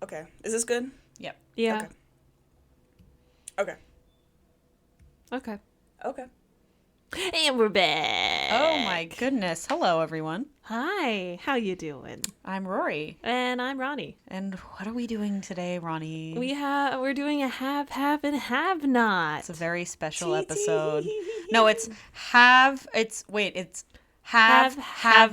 Okay. Is this good? Yep. Yeah. Okay. Okay. Okay. And we're back. Oh my goodness. Hello, everyone. Hi. How you doing? I'm Rory. And I'm Ronnie. And what are we doing today, Ronnie? We're doing a have, and have not. It's a very special episode. No, it's have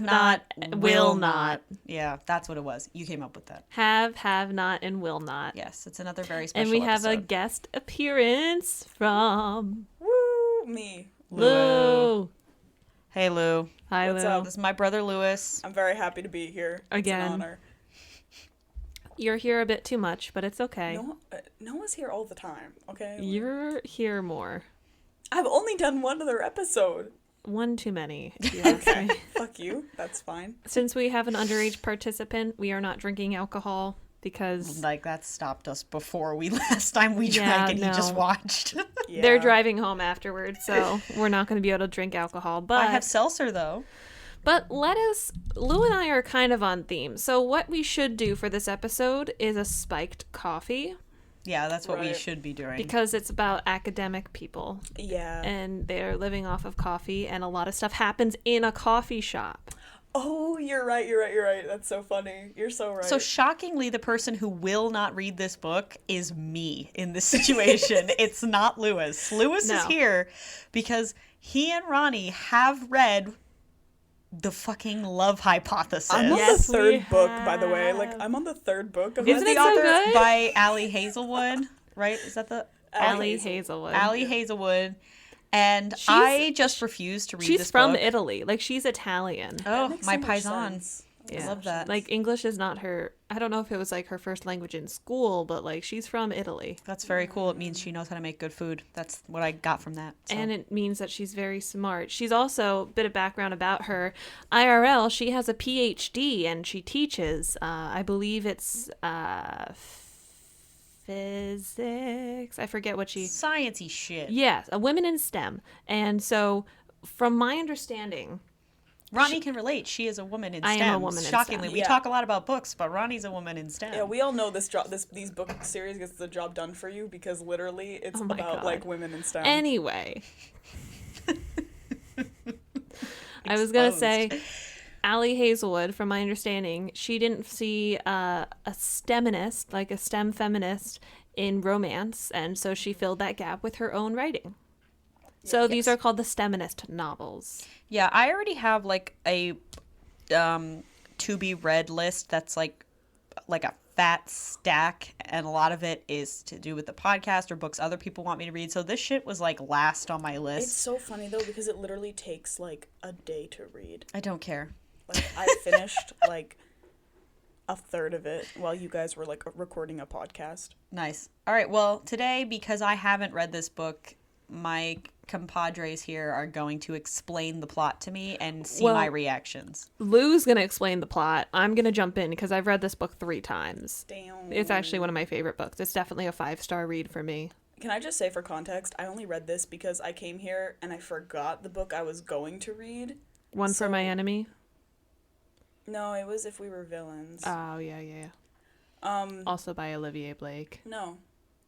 not, will not. Yeah, that's what it was. You came up with that. Have not, and will not. Yes, it's another very special And we have a episode. guest appearance from Woo! Me. Lou. Hey, Lou. Hi, What's Lou. up? This is my brother, Lewis. I'm very happy to be here. Again. It's an honor. You're here a bit too much, but it's okay. Noah's here all the time, okay? You're here more. I've only done one other episode. One too many, if you ask me. Fuck you. That's fine. Since we have an underage participant, we are not drinking alcohol because Like, that stopped us before last time we Yeah, drank and he just no. watched. Yeah. they're driving home afterwards, so we're not going to be able to drink alcohol. I have But seltzer, though. Lou and I are kind of on theme. So what we should do for this episode is a spiked coffee Yeah, that's what we Right. should be doing. because it's about academic people Yeah. and they're living off of coffee and a lot of stuff happens in a coffee shop. Oh, you're right. That's so funny. You're so right. So shockingly, the person who will not read this book is me in this situation. It's not Lewis. Lewis is No. here because he and Ronnie have read the fucking Love Hypothesis. I'm on Yes, the we third book, by the way. Like, have. I'm on the third book of Isn't this. it so good? By Allie Hazelwood, right? Is that the Allie Hazelwood. Allie Hazelwood? And She's- I just refuse to read She's this from book. Italy. Like, she's Italian. Oh, makes my so much paisan. sense. I love that. Like, English is not her... I don't know if it was, like, her first language in school, but, like, she's from Italy. That's very cool. It means she knows how to make good food. That's what I got from that. So. And it means that she's very smart. She's also, bit of background about her, IRL, she has a PhD and she teaches, I believe it's physics. I forget what she... Sciencey shit. Yes, a women in STEM. And so, from my understanding... Ronnie can relate. She is a woman in I STEM. am a woman in Shockingly, STEM. we Yeah. talk a lot about books, but Ronnie's a woman in STEM. Yeah, we all know these book series gets the job done for you because literally it's Oh my about God. like women in STEM. Anyway. I was going to say... Allie Hazelwood, from my understanding, she didn't see a STEMinist, like a STEM feminist, in romance, and so she filled that gap with her own writing. So these are called the STEMinist novels. Yeah, I already have like a to be read list that's like a fat stack, and a lot of it is to do with the podcast or books other people want me to read. So this shit was like last on my It's list. so funny though because it literally takes like a day to read. I don't care. Like I finished like a third of it while you guys were like recording a podcast. Nice. All right. Well, today, because I haven't read this book, my compadres here are going to explain the plot to me and see Well- my reactions. Lou's going to explain the plot. I'm going to jump in because I've read this book 3 times. Damn. It's actually one of my favorite books. It's definitely a 5-star read for me. Can I just say for context, I only read this because I came here and I forgot the book I was going to read. One for My Enemy. No, it was If We Were Villains. Oh, yeah. Also by Olivia Blake. No.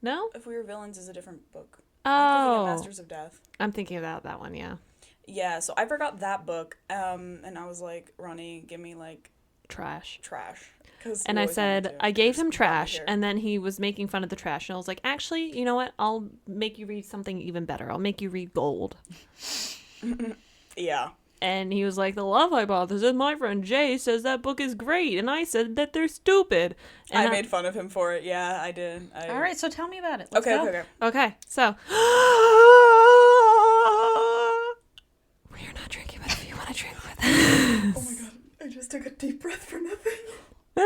No? If We Were Villains is a different book. I'm thinking of Oh. Masters of Death. I'm thinking about that one, yeah. Yeah, so I forgot that book, and I was like, Ronnie, give me, like, Trash. trash. 'Cause And you I always want me said, to. I gave You're him just glad trash, you're here. and then he was making fun of the trash, and I was like, actually, you know what? I'll make you read something even better. I'll make you read Gold. Yeah. And he was like, the Love Hypothesis, my friend Jay says that book is great, and I said that they're stupid. And I made fun of him for it. Yeah, I did. All right. So tell me about it. Let's Okay, go. okay. Okay, so. We're not drinking, but if you want to drink with us. Oh my god, I just took a deep breath for nothing. We're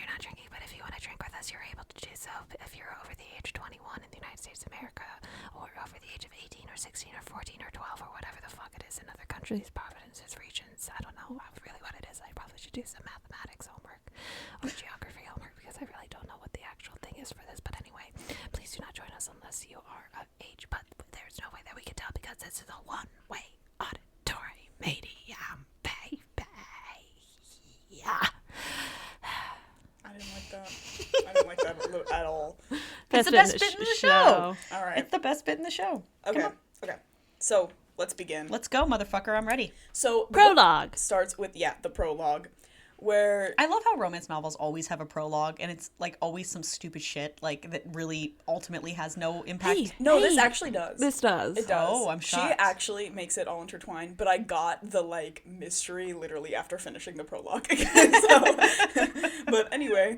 not drinking, but if you want to drink with us, you're able to do so if you're over the age of 21 in the United States of America, or over the age of 18 or 16 or 14 or 12 or whatever the fuck it is in other countries, provinces, regions. I don't know really what it is. I probably should do some mathematics homework or geography homework because I really don't know what the actual thing is for this. But anyway, please do not join us unless you are of age. But there's no way that we can tell because this is a one-way auditory medium, baby. Yeah. at all. It's the best bit in the show. All right. It's the best bit in the show. Okay. Okay. So let's begin. Let's go, motherfucker. I'm ready. So the Prologue. book starts with the prologue, where I love how romance novels always have a prologue, and it's like always some stupid shit like that really ultimately has no impact. Hey, no, this hey, actually does. This does. It does. Oh, I'm She shocked. actually makes it all intertwined, but I got the like mystery literally after finishing the prologue. But anyway,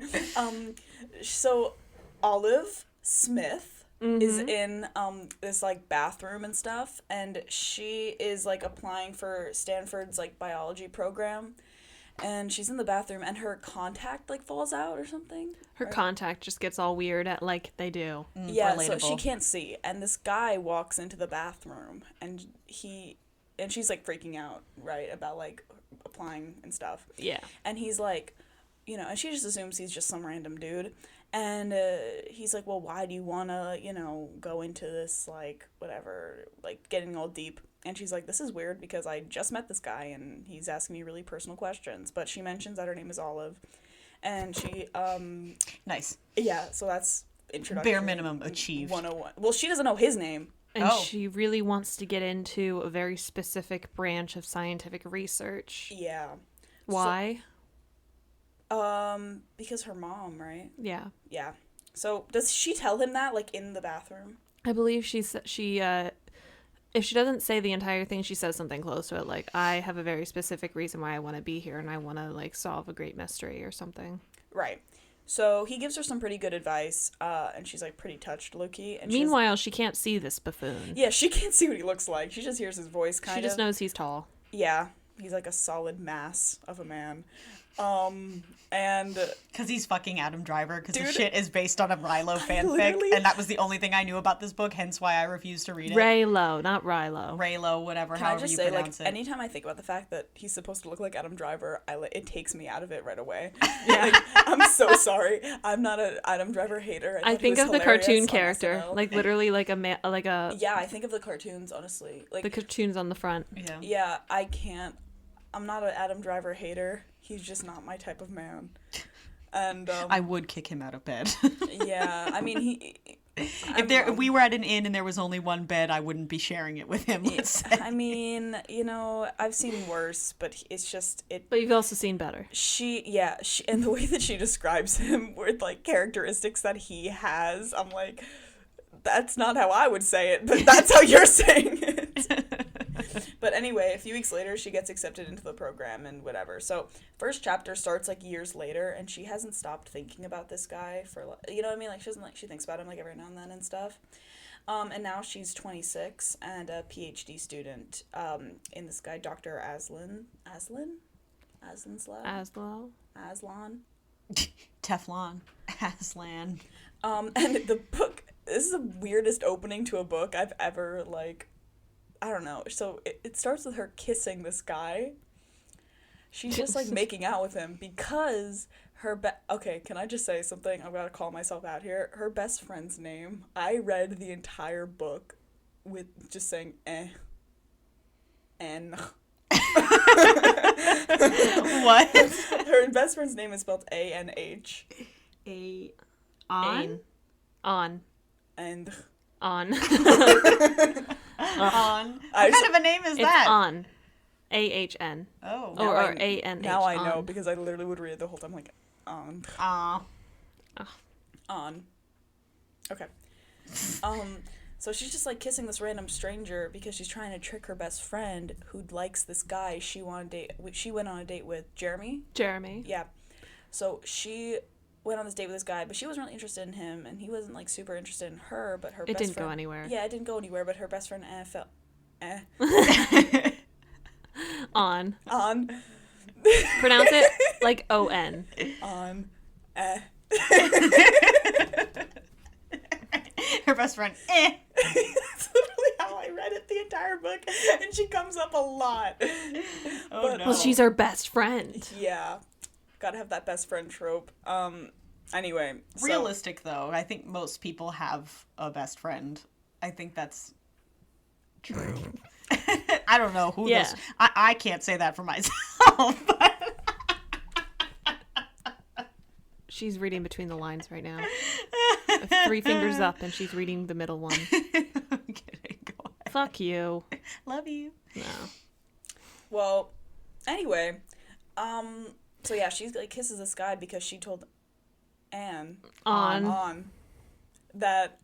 so Olive Smith is in this like bathroom and stuff, and she is like applying for Stanford's like biology program. And she's in the bathroom, and her contact, like, falls out or something. Her contact just gets all weird at like they do. Yeah, so relatable. she can't see. And this guy walks into the bathroom, and she's, like, freaking out, right, about, like, applying and stuff. Yeah. And he's like, and she just assumes he's just some random dude. And he's like, well, why do you want to, go into this, like, whatever, like, getting all deep. And she's like, this is weird because I just met this guy and he's asking me really personal questions. But she mentions that her name is Olive. And she, Nice. yeah, so that's introduction. Bare minimum achieved. 101. Well, she doesn't know his name. And Oh. she really wants to get into a very specific branch of scientific research. Yeah. Why? Because her mom, right? Yeah. Yeah. So does she tell him that, like, in the bathroom? I believe if she doesn't say the entire thing, she says something close to it, like, I have a very specific reason why I want to be here, and I want to, like, solve a great mystery or something. Right. So he gives her some pretty good advice, and she's, like, pretty touched, low-key. And Meanwhile, she can't see this buffoon. yeah, she can't see what he looks like. She just hears his voice, kind of. She just knows he's tall. Yeah. He's, like, a solid mass of a man. And... Because he's fucking Adam Driver, because the Dude. shit is based on a Rylo fanfic, literally- and that was the only thing I knew about this book, hence why I refused to read it. Rylo, not Rylo. Rylo, whatever, Can I however just you say, like, pronounce it. anytime I think about the fact that he's supposed to look like Adam Driver, it takes me out of it right away. Yeah. Like, I'm so sorry. I'm not an Adam Driver hater. I thought he think was of the hilarious cartoon on character, SNL. like literally like Yeah, I think of the cartoons, honestly. Like, the cartoons on the front. Yeah. yeah, I can't. I'm not an Adam Driver hater. He's just not my type of man. And I would kick him out of bed. yeah, I mean If we were at an inn and there was only one bed, I wouldn't be sharing it with him. Let's say. I mean, I've seen worse, but it's just But you've also seen better. She and the way that she describes him with like characteristics that he has, I'm like, that's not how I would say it, but that's how you're saying it. But anyway, a few weeks later, she gets accepted into the program and whatever. So first chapter starts like years later, and she hasn't stopped thinking about this guy for, you know what I mean? Like she thinks about him like every now and then and stuff. And now she's 26 and a PhD student in this guy, Dr. Aslan's lab? Aslan. Teflon. Aslan. And the book, this is the weirdest opening to a book I've ever, like, I don't know. So it starts with her kissing this guy. She's just, like, making out with him because okay, can I just say something? I've got to call myself out here. Her best friend's name, I read the entire book with just saying, N. What? Her best friend's name is spelled A-N-H. On. And... On. On. What kind of a name is It's that? On. A-H-N. Oh. Or A-N-H. Now I know On. because I literally would read it the whole time like, on. On. Okay. So she's just like kissing this random stranger because she's trying to trick her best friend who likes this guy she went on a date with. Jeremy? Yeah. So she went on this date with this guy, but she wasn't really interested in him, and he wasn't, like, super interested in her, but her best friend... It didn't go anywhere. Yeah, it didn't go anywhere, but her best friend, felt... On. On. Pronounce it like O-N. On. Her best friend, That's literally how I read it the entire book, and she comes up a lot. Oh, But, no. Well, she's our best friend. Yeah. Gotta have that best friend trope. Anyway. So, Realistic, though. I think most people have a best friend. I think that's true. I don't know who Yeah. this... I can't say that for myself. But She's reading between the lines right now. 3 fingers up, and she's reading the middle one. I'm kidding. Go ahead. Fuck you. Love you. No. Well, anyway, so yeah, she like kisses this guy because she told Anne on that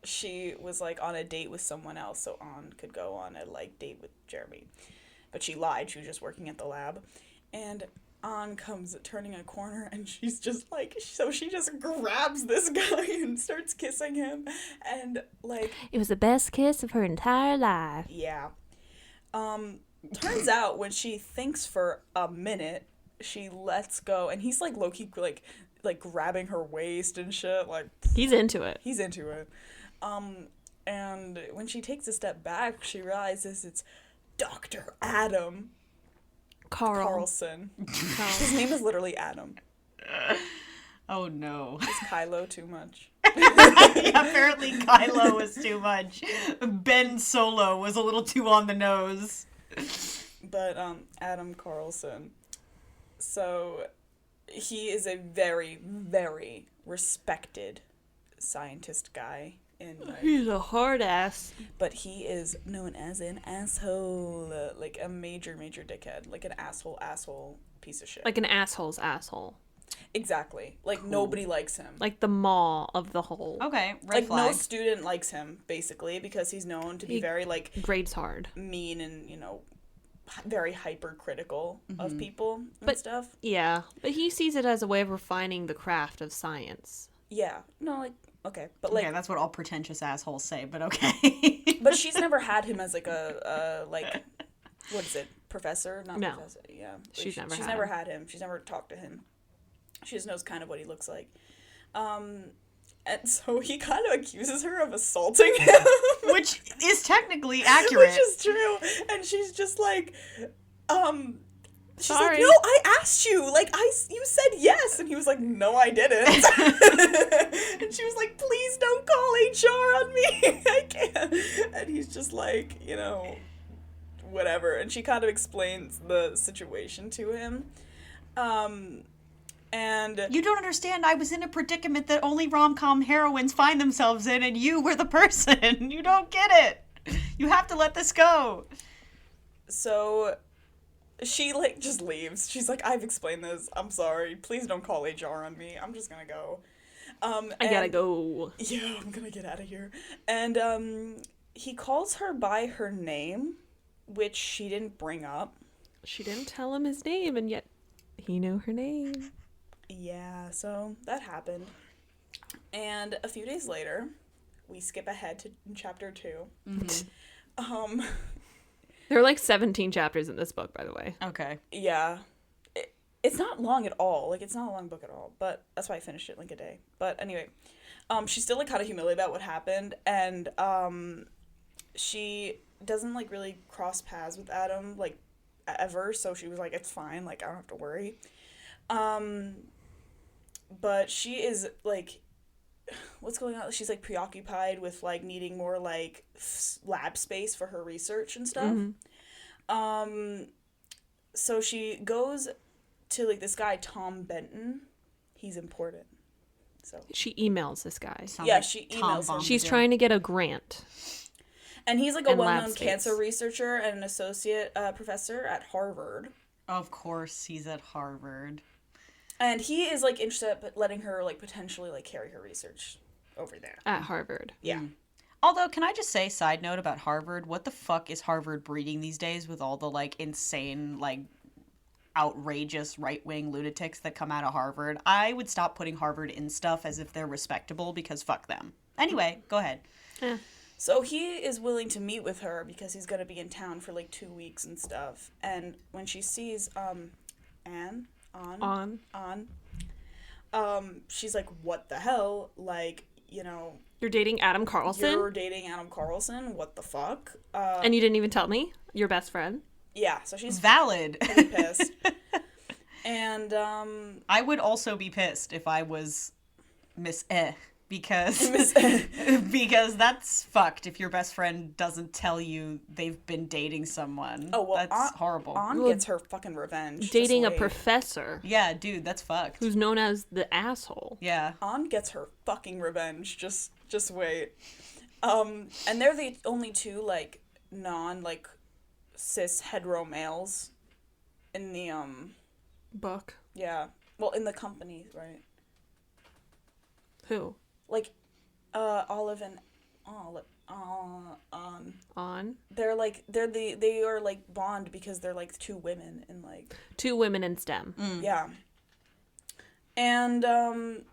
she was like on a date with someone else, so Anne could go on a like date with Jeremy, but she lied. She was just working at the lab, and Anne comes turning a corner, and she's just like, so she just grabs this guy and starts kissing him, and like It was the best kiss of her entire life. yeah. Turns out when she thinks for a minute, she lets go, and he's like low-key like grabbing her waist and shit, like He's into it. he's into it. And when she takes a step back, she realizes it's Dr. Adam Carlson. His name is literally Adam. Oh no. Is Kylo too much? Yeah, apparently Kylo was too much. Ben Solo was a little too on the nose. But Adam Carlson. So he is a very, very respected scientist guy in like, He's a hard ass. but he is known as an asshole, like a major dickhead, like an asshole piece of shit. Like an asshole's asshole. Exactly. Like nobody likes him. Like the maw of the whole. Okay, red Like flag. no student likes him basically because he's known to be He very like grades hard. mean and very hypercritical of people and But- stuff. Yeah, but he sees it as a way of refining the craft of science. Yeah. No, like okay, but like Okay, that's what all pretentious assholes say, but okay. but she's never had him as like a like what is it? Professor? Not No. professor. Yeah. Like, She's never she's had never him. had him. She's never talked to him. She just knows kind of what he looks like. And so he kind of accuses her of assaulting him. Which is technically accurate. Which is true. And she's just like, she's Sorry. like, no, I asked you. Like, you said yes. And he was like, no, I didn't. And she was like, please don't call HR on me. I can't. And he's just like, whatever. And she kind of explains the situation to him. And You don't understand. I was in a predicament that only rom-com heroines find themselves in, and you were the person. You don't get it. You have to let this go. so she like just leaves. She's like, I've explained this. I'm sorry. Please don't call HR on me. I'm just gonna go. I gotta go. Yeah, I'm gonna get out of here. And he calls her by her name, which she didn't bring up. She didn't tell him his name, and yet he knew her name. Yeah, so that happened. And a few days later, we skip ahead to chapter 2. Mm-hmm. There are like 17 chapters in this book, by the way. Okay. Yeah. It's not long at all. Like, it's not a long book at all. But that's why I finished it in like a day. But anyway, she's still like kind of humiliated about what happened. And she doesn't like really cross paths with Adam like ever. So she was like, it's fine. Like, I don't have to worry. But she is like, what's going on? She's like preoccupied with like needing more like lab space for her research and stuff. So she goes to like this guy Tom Benton. He's important. So She emails this guy. Sounds yeah, like she Tom emails him. She's trying to get a grant. And he's like a and lab well-known space. cancer researcher and an associate professor at Harvard. Of course, he's at Harvard. And he is like interested in letting her like potentially like carry her research over there. At Harvard. Yeah. Although, can I just say, side note about Harvard, what the fuck is Harvard breeding these days with all the, like, insane, like, outrageous right-wing lunatics that come out of Harvard? I would stop putting Harvard in stuff as if they're respectable, because fuck them. Anyway, go ahead. So he is willing to meet with her because he's going to be in town for like 2 weeks and stuff. And when she sees Anne she's like, what the hell? Like, You're dating Adam Carlson? you're dating Adam Carlson? What the fuck? And you didn't even tell me? Your best friend? Yeah, so she's Valid. pretty pissed. And I would also be pissed if I was Miss Eh. because because that's fucked if your best friend doesn't tell you they've been dating someone. Oh, well, that's horrible. On gets her fucking revenge. Dating a Just wait. professor Yeah, dude, that's fucked. who's known as the asshole. Yeah. On gets her fucking revenge. Just wait. And they're the only two, like, cis hetero males in the, Book. yeah. Well, in the company, right? Who? Like, Olive and On. they are like bond because they're like two women in like 2 women in STEM. yeah. And the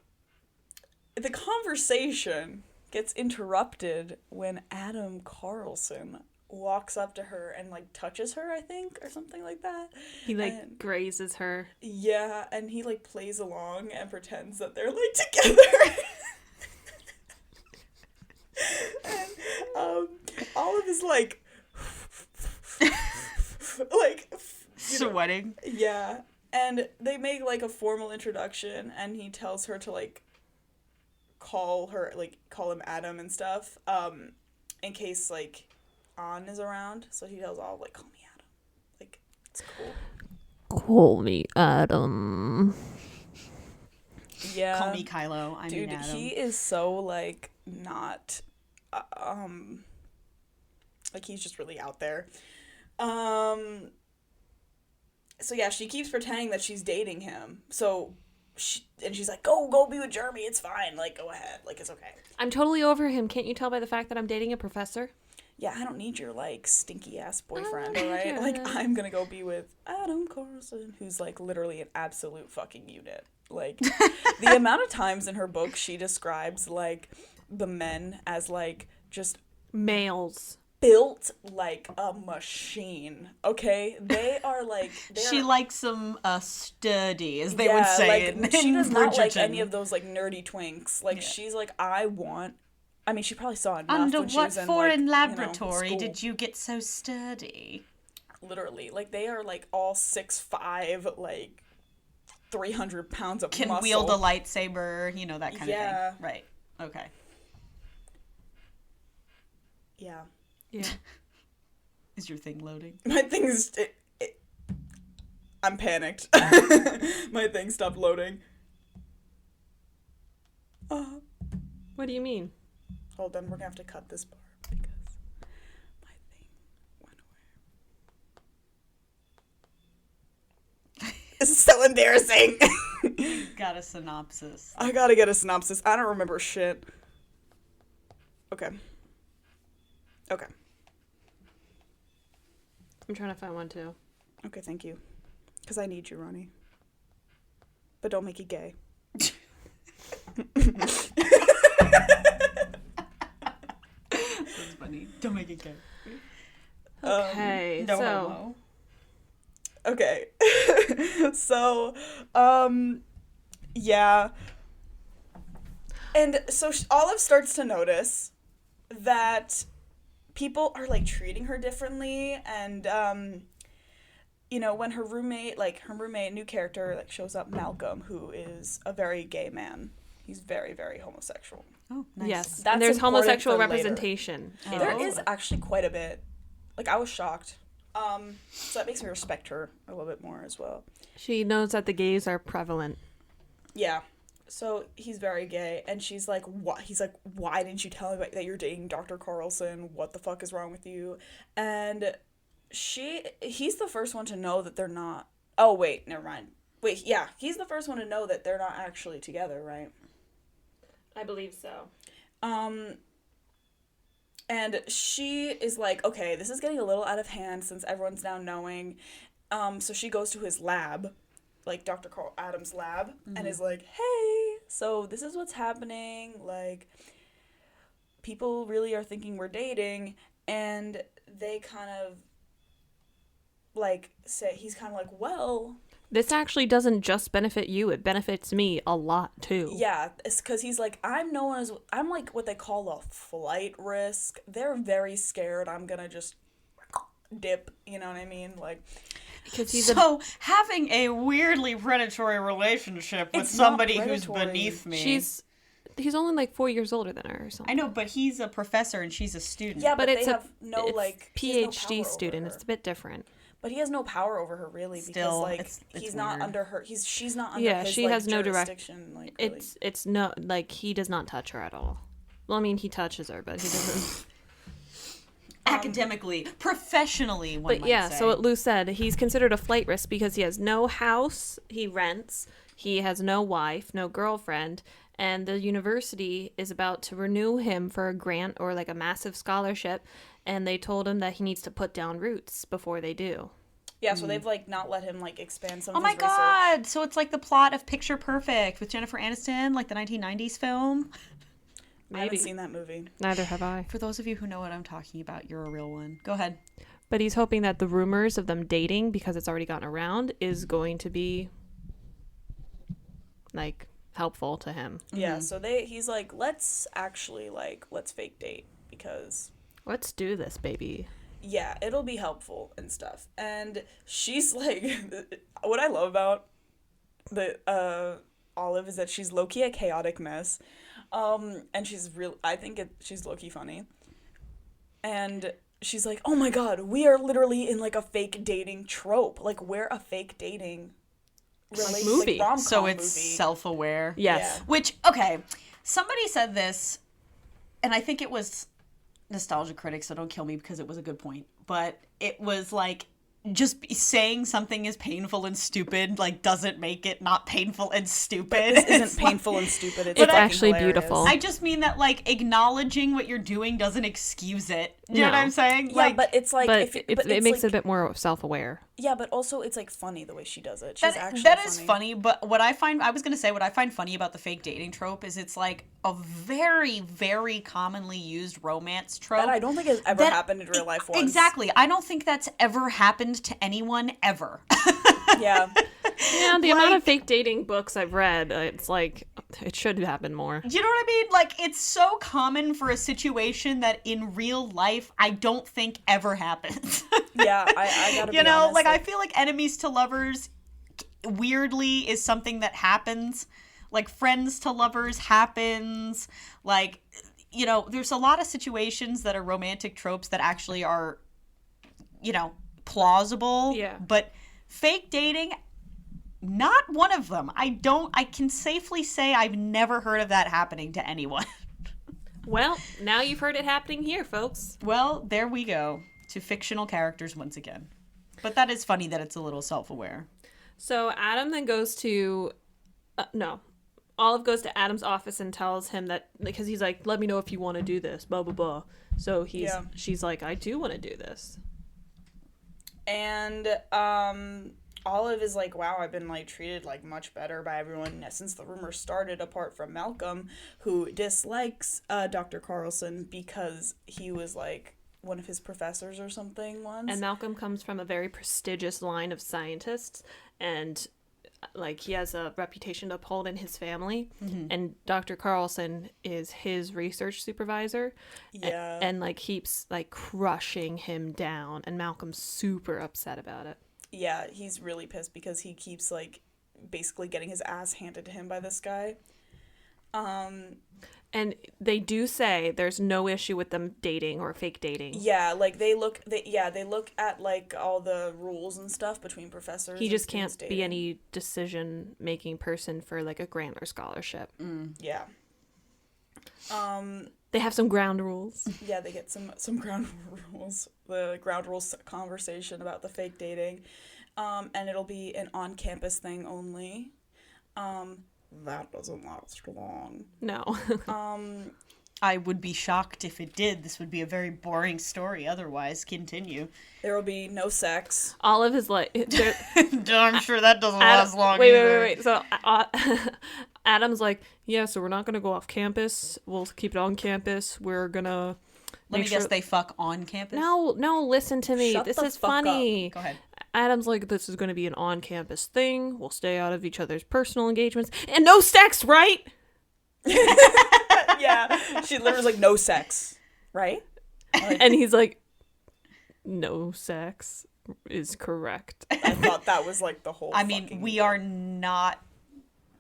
conversation gets interrupted when Adam Carlson walks up to her and like touches her, I think, or something like that. He grazes her. Yeah, and he like plays along and pretends that they're like together. And Olive is like like Sweating. yeah, and they make like a formal introduction, and he tells her to like call him Adam and stuff, in case like On is around. So he tells Olive like, call me Adam, like it's cool. Call me Adam. Yeah, Call me Kylo. I dude, mean Adam. he is so like not like he's just really out there. So yeah, she keeps pretending that she's dating him. So she's like, go be with Jeremy, it's fine, like go ahead, like it's okay. I'm totally over him. Can't you tell by the fact that I'm dating a professor? Yeah, I don't need your like stinky ass boyfriend, Oh, alright? yeah. Like I'm gonna go be with Adam Carlson, who's like literally an absolute fucking unit. Like the amount of times in her book she describes like the men as like just Males. built like a machine. Okay, they are like She likes them sturdy, as they would say like, in she does not like Bridgerton. any of those like nerdy twinks. Like she's like, I mean, she probably saw enough Under when she what was in foreign like, laboratory school. did you get so sturdy? Literally, like they are like all 6'5", like 300 pounds of Can muscle. wield a lightsaber, that kind Yeah. of thing. Right. Okay. Yeah, Yeah. Is your thing loading? my thing is. I'm panicked. My thing stopped loading. What do you mean? Hold on, we're gonna have to cut this part because my thing went away. This is so embarrassing. Got a synopsis. I gotta get a synopsis. I don't remember shit. Okay. Okay. I'm trying to find one too. Okay, thank you. Because I need you, Roni. But don't make it gay. That's funny. Don't make it gay. Okay, No so homo. Okay. So, yeah. And so Olive starts to notice that people are like treating her differently, and when her roommate, new character, like shows up, Malcolm, who is a very gay man. He's very, very homosexual. Oh, nice. yes, That's and there's important homosexual for later. representation. Oh. There is actually quite a bit. Like, I was shocked. So that makes me respect her a little bit more as well. She knows that the gays are prevalent. Yeah. So he's very gay, and she's like, "What?" He's like, "Why didn't you tell me that you're dating Dr. Carlson? What the fuck is wrong with you?" And he's the first one to know that they're not. Oh wait, never mind. Wait, yeah, he's the first one to know that they're not actually together, right? I believe so. And she is like, okay, this is getting a little out of hand since everyone's now knowing. So she goes to his lab, like Dr. Carl Adams' lab, and is like, hey, so this is what's happening. Like, people really are thinking we're dating, and they kind of, like, say, he's kind of like, well... This actually doesn't just benefit you, it benefits me a lot too. Yeah, it's because he's like, I'm like what they call a flight risk. They're very scared I'm gonna just dip, you know what I mean? Like, Because he's having a weirdly predatory relationship with It's not somebody who's predatory. beneath me. she's he's only like 4 years older than her or something. I know, but he's a professor and she's a student. Yeah, but it's they a have no it's like he has no PhD power student. over It's her. a bit different. But he has no power over her really because Still, like it's he's not weird. under her. She's not under Yeah, his she like, has no direct. jurisdiction. Like really. It's no like he does not touch her at all. Well, I mean, he touches her, but he doesn't. Academically, professionally, one But might yeah, say. so what Lou said, he's considered a flight risk because he has no house he rents, he has no wife, no girlfriend, and the university is about to renew him for a grant or like a massive scholarship, and they told him that he needs to put down roots before they do. Yeah, so they've like not let him like expand some Oh of my his research. god! So it's like the plot of Picture Perfect with Jennifer Aniston, like the 1990s film. I haven't seen that movie. Neither have I. For those of you who know what I'm talking about, you're a real one. Go ahead. But he's hoping that the rumors of them dating, because it's already gotten around, is going to be like helpful to him. Yeah, so he's like, let's fake date because Let's do this, baby. yeah, it'll be helpful and stuff. And she's like, what I love about the Olive is that she's low-key a chaotic mess. And she's low-key funny. And she's like, oh my god, we are literally in like a fake dating trope. Like we're a fake dating movie. like rom-com So it's movie. self-aware. Yes. Yeah. Which, okay, somebody said this, and I think it was Nostalgia Critic, so don't kill me because it was a good point. But it was like, just saying something is painful and stupid, like, doesn't make it not painful and stupid. This isn't painful and stupid. It's It's fucking actually hilarious. beautiful. I just mean that, like, acknowledging what you're doing doesn't excuse it. You know No. what I'm saying? Yeah, Like, but it's like But if it but it's makes like, it a bit more self-aware. yeah, but also it's like funny the way she does it. She's actually that is funny, but what I find funny about the fake dating trope is it's like a very, very commonly used romance trope. That I don't think has ever happened in real life once. Exactly. I don't think that's ever happened to anyone ever. Yeah. Yeah, the amount of fake dating books I've read, it's like, it should happen more. Do you know what I mean? Like, it's so common for a situation that in real life I don't think ever happens. Yeah, I gotta be You know, honest, like, I feel like enemies to lovers weirdly is something that happens. Like, friends to lovers happens. Like, you know, there's a lot of situations that are romantic tropes that actually are, you know, plausible. Yeah. But fake dating, not one of them. I can safely say I've never heard of that happening to anyone. Well, now you've heard it happening here, folks. Well, there we go. To fictional characters once again. But that is funny that it's a little self-aware. So Adam then goes to, Olive goes to Adam's office and tells him that, because he's like, let me know if you want to do this, blah, blah, blah. So she's like, I do want to do this. And Olive is like, wow, I've been like treated like much better by everyone since the rumor started, apart from Malcolm, who dislikes Dr. Carlson because he was like one of his professors or something once. And Malcolm comes from a very prestigious line of scientists, and like he has a reputation to uphold in his family. Mm-hmm. And Dr. Carlson is his research supervisor. Yeah. And like keeps like crushing him down, and Malcolm's super upset about it. Yeah, he's really pissed because he keeps like basically getting his ass handed to him by this guy. And they do say there's no issue with them dating or fake dating. Yeah, like they look at like all the rules and stuff between professors. He and just students can't be dating. any decision-making person for like a grant or scholarship. Yeah. They have some ground rules. Yeah, they get some ground rules. The ground rules conversation about the fake dating. And it'll be an on-campus thing only. That doesn't last long. No. I would be shocked if it did. This would be a very boring story otherwise. Continue. There will be no sex. Olive is like... I'm sure that doesn't last long Wait. So Adam's like, yeah, so we're not going to go off campus. We'll keep it on campus. We're going to... Let me guess, they fuck on campus? No, listen to me. Shut This the is fuck funny. up. Go ahead. Adam's like, this is going to be an on-campus thing. We'll stay out of each other's personal engagements. And no sex, right? Yeah, she literally was like, no sex, right? Like, And he's like, no sex is correct. I thought that was like the whole. I mean, we are not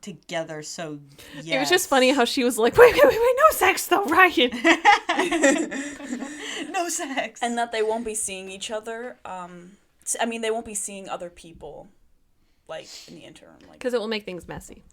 together, so yes. It was just funny how she was like, wait, no sex though, right? No sex. And that they won't be seeing each other. I mean, they won't be seeing other people, like, in the interim. Like, Because it will make things messy.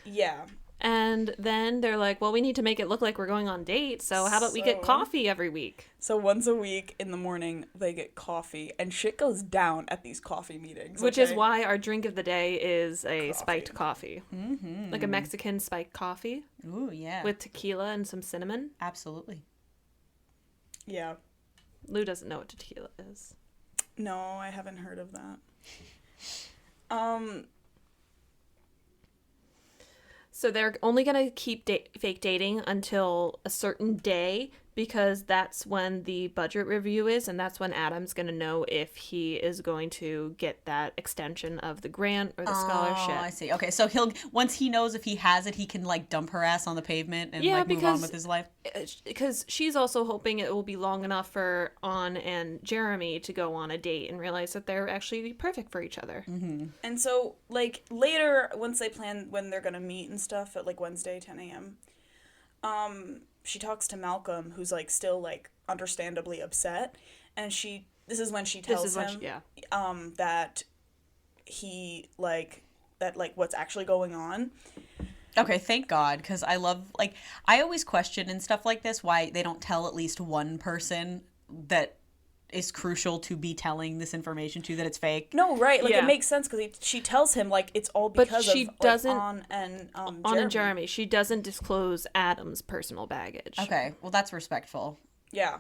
yeah. And then they're like, well, we need to make it look like we're going on dates, so how about we get coffee every week? So once a week in the morning, they get coffee, and shit goes down at these coffee meetings. Which is okay? why our drink of the day is a spiked coffee. Mm-hmm. Like a Mexican spiked coffee Ooh, yeah. with tequila and some cinnamon. Absolutely. Yeah. Lou doesn't know what tequila is. No, I haven't heard of that. So they're only going to keep fake dating until a certain day because that's when the budget review is, and that's when Adam's going to know if he is going to get that extension of the grant or the scholarship. Oh, I see. Okay, so once he knows if he has it, he can like dump her ass on the pavement and like move on with his life. Because she's also hoping it will be long enough for An and Jeremy to go on a date and realize that they're actually perfect for each other. Mm-hmm. And so, like, later, once they plan when they're gonna meet and stuff at, like, Wednesday, 10 a.m., she talks to Malcolm, who's, like, still, like, understandably upset, and this is when she tells him that he, like, what's actually going on. Okay, thank God, because I always question and stuff like this why they don't tell at least one person that is crucial to be telling this information to that it's fake. No, right, like, Yeah. it makes sense, because she tells him, like, it's all because she of, doesn't- like, An and Jeremy. She doesn't disclose Adam's personal baggage. Okay, well that's respectful. Yeah.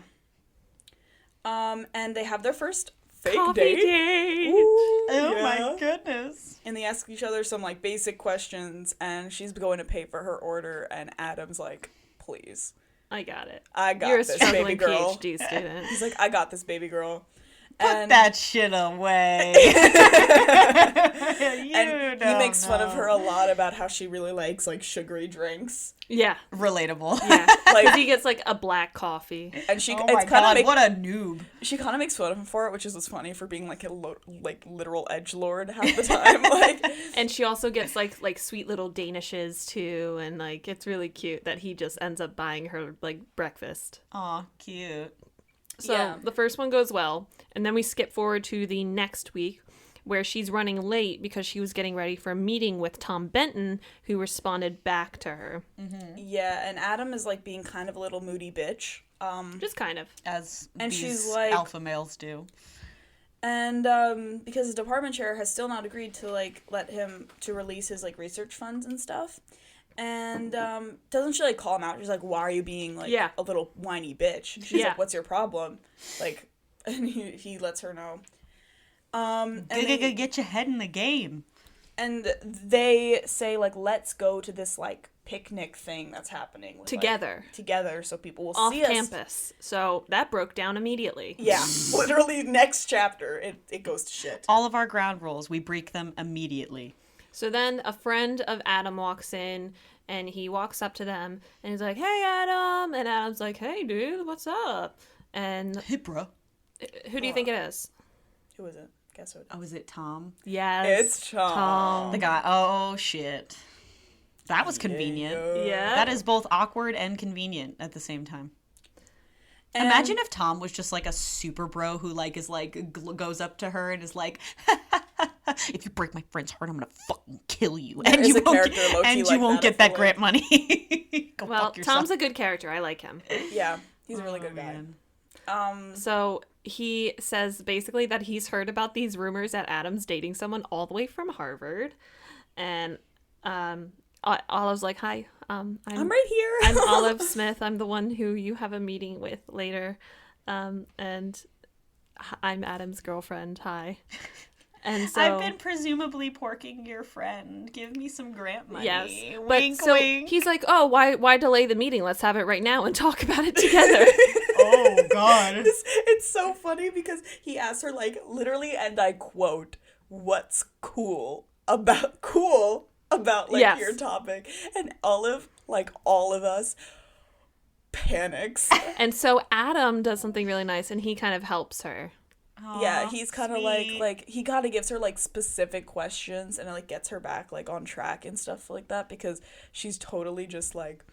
And they have their first fake Coffee date. date. Ooh, Oh yeah. my goodness. And they ask each other some, like, basic questions, and she's going to pay for her order, and Adam's like, please. I got it. I got You're a this, baby struggling girl. PhD student. He's like, I got this, baby girl. Put that shit away. And he makes fun of her a lot about how she really likes, like, sugary drinks. Yeah. Relatable. Yeah. Like, Like he gets like a black coffee. and she, Oh it's my kind God, of what a noob. she kind of makes fun of him for it, which is what's funny for being like a like literal edgelord half the time. Like, And she also gets like sweet little danishes too, and like it's really cute that he just ends up buying her like breakfast. Aw, cute. So Yeah. the first one goes well, and then we skip forward to the next week where she's running late because she was getting ready for a meeting with Tom Benton, who responded back to her. yeah, and Adam is like being kind of a little moody bitch. Just kind of. As And these she's like- alpha males do. And because his department chair has still not agreed to like let him to release his like research funds and stuff. And doesn't she like call him out? She's like, "Why are you being like a little whiny bitch?" She's Yeah. like, "What's your problem?" Like, and he lets her know. And they, Get your head in the game. and they say like, "Let's go to this like picnic thing that's happening with, Together. like, together, so people will Off see us." campus. So that broke down immediately. Yeah, literally next chapter, it goes to shit. All of our ground rules, we break them immediately. So then a friend of Adam walks in, and he walks up to them, and he's like, "Hey, Adam!" And Adam's like, "Hey, dude, what's up?" And Hey, bro. who do you think it is? Who is it? Guess who? Oh, is it Tom? Yes. It's Tom. The guy. Oh, shit. That was convenient. Yeah. That is both awkward and convenient at the same time. And Imagine if Tom was just like a super bro who like is like goes up to her and is like, "If you break my friend's heart, I'm gonna fucking kill you, and is you a won't character get, low-key and you like won't that, I get that feel grant money." Go Well, fuck yourself. Tom's a good character. I like him. Yeah, he's a really good guy. man. So he says basically that he's heard about these rumors that Adam's dating someone all the way from Harvard, and Olive's like, "Hi, I'm right here. I'm Olive Smith. I'm the one who you have a meeting with later, and I'm Adam's girlfriend. Hi." And so I've been presumably porking your friend. Give me some grant money. yes, Wink, but so wink. he's like, "Oh, why delay the meeting? Let's have it right now and talk about it together." Oh God. It's so funny because he asks her like literally, and I quote, "What's cool about like Yes. your topic?" And Olive, like all of us, panics. And so Adam does something really nice, and he kind of helps her. Yeah, he's kind of like he kind of gives her like specific questions and it like gets her back like on track and stuff like that because she's totally just like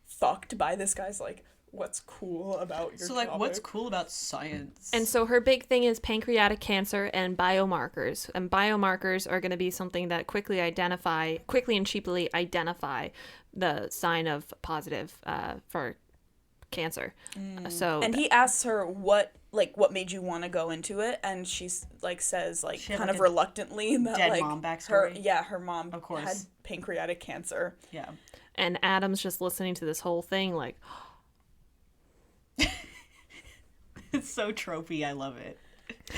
fucked by this guy's like what's cool about your topic. What's cool about science? And so her big thing is pancreatic cancer and biomarkers. And biomarkers are going to be something that quickly and cheaply identify the sign of positive for cancer. And he asks her what made you want to go into it, and she's like says like she kind had, of like, reluctantly that dead like mom backstory. her mom Of course. had pancreatic cancer. Yeah. And Adam's just listening to this whole thing like, It's so tropey. I love it.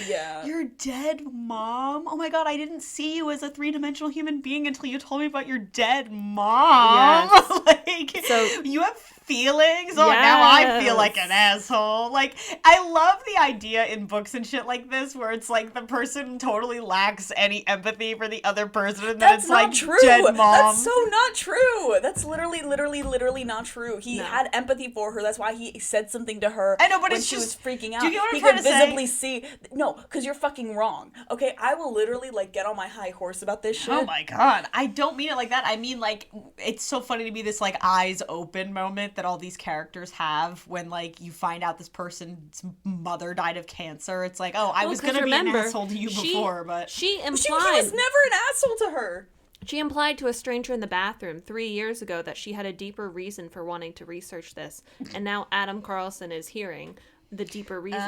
Yeah. Your dead mom? Oh my god, I didn't see you as a three-dimensional human being until you told me about your dead mom. Yes. Like, So- you have feelings? Oh, now I feel Yes. like an asshole. Like, I love the idea in books and shit like this where it's like the person totally lacks any empathy for the other person and then That's it's not like, true. dead mom. That's so not true. That's literally not true. He No. had empathy for her. That's why he said something to her I know, but when it's she just- was freaking out. do you get what I'm he trying could to say? visibly see. No, because you're fucking wrong. Okay, I will literally like get on my high horse about this shit. Oh my god. I don't mean it like that. I mean like it's so funny to me this like eyes open moment that all these characters have when like you find out this person's mother died of cancer. It's like, oh, I was 'cause gonna be an remember, asshole to you she- before, but She He implied was never an asshole to her. She implied to a stranger in the bathroom 3 years ago that she had a deeper reason for wanting to research this, and now Adam Carlson is hearing the deeper reason.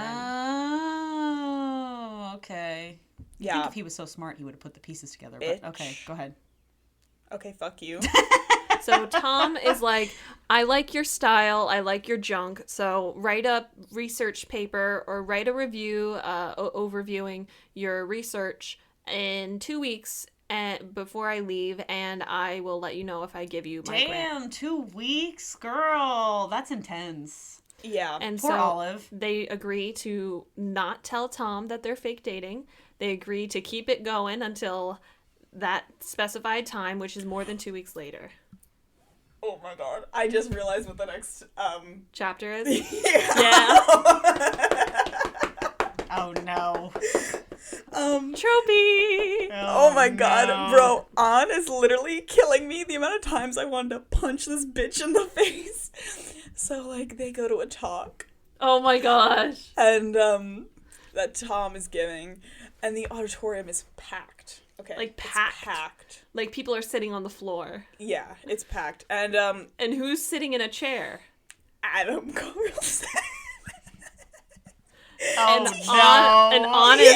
oh, okay. I Yeah. think if he was so smart, he would have put the pieces together. But okay, Bitch. go ahead. Okay, fuck you. So Tom is like, I like your style, I like your junk, so write a research paper or write a review overviewing your research in 2 weeks before I leave, and I will let you know if I give you my grant. Damn, 2 weeks, girl. That's intense. Yeah. And Poor so Olive. they agree to not tell Tom that they're fake dating. They agree to keep it going until that specified time, which is more than 2 weeks later. Oh my god. I just realized what the next Chapter is? yeah. Oh no. Trophy! Oh my god, no. bro, An is literally killing me. The amount of times I wanted to punch this bitch in the face. So like they go to a talk Oh my gosh. and that Tom is giving and the auditorium is packed. Okay. Like, it's packed. packed. Like, people are sitting on the floor. Yeah, it's packed. And And who's sitting in a chair? Adam Carlson. Oh And no. An is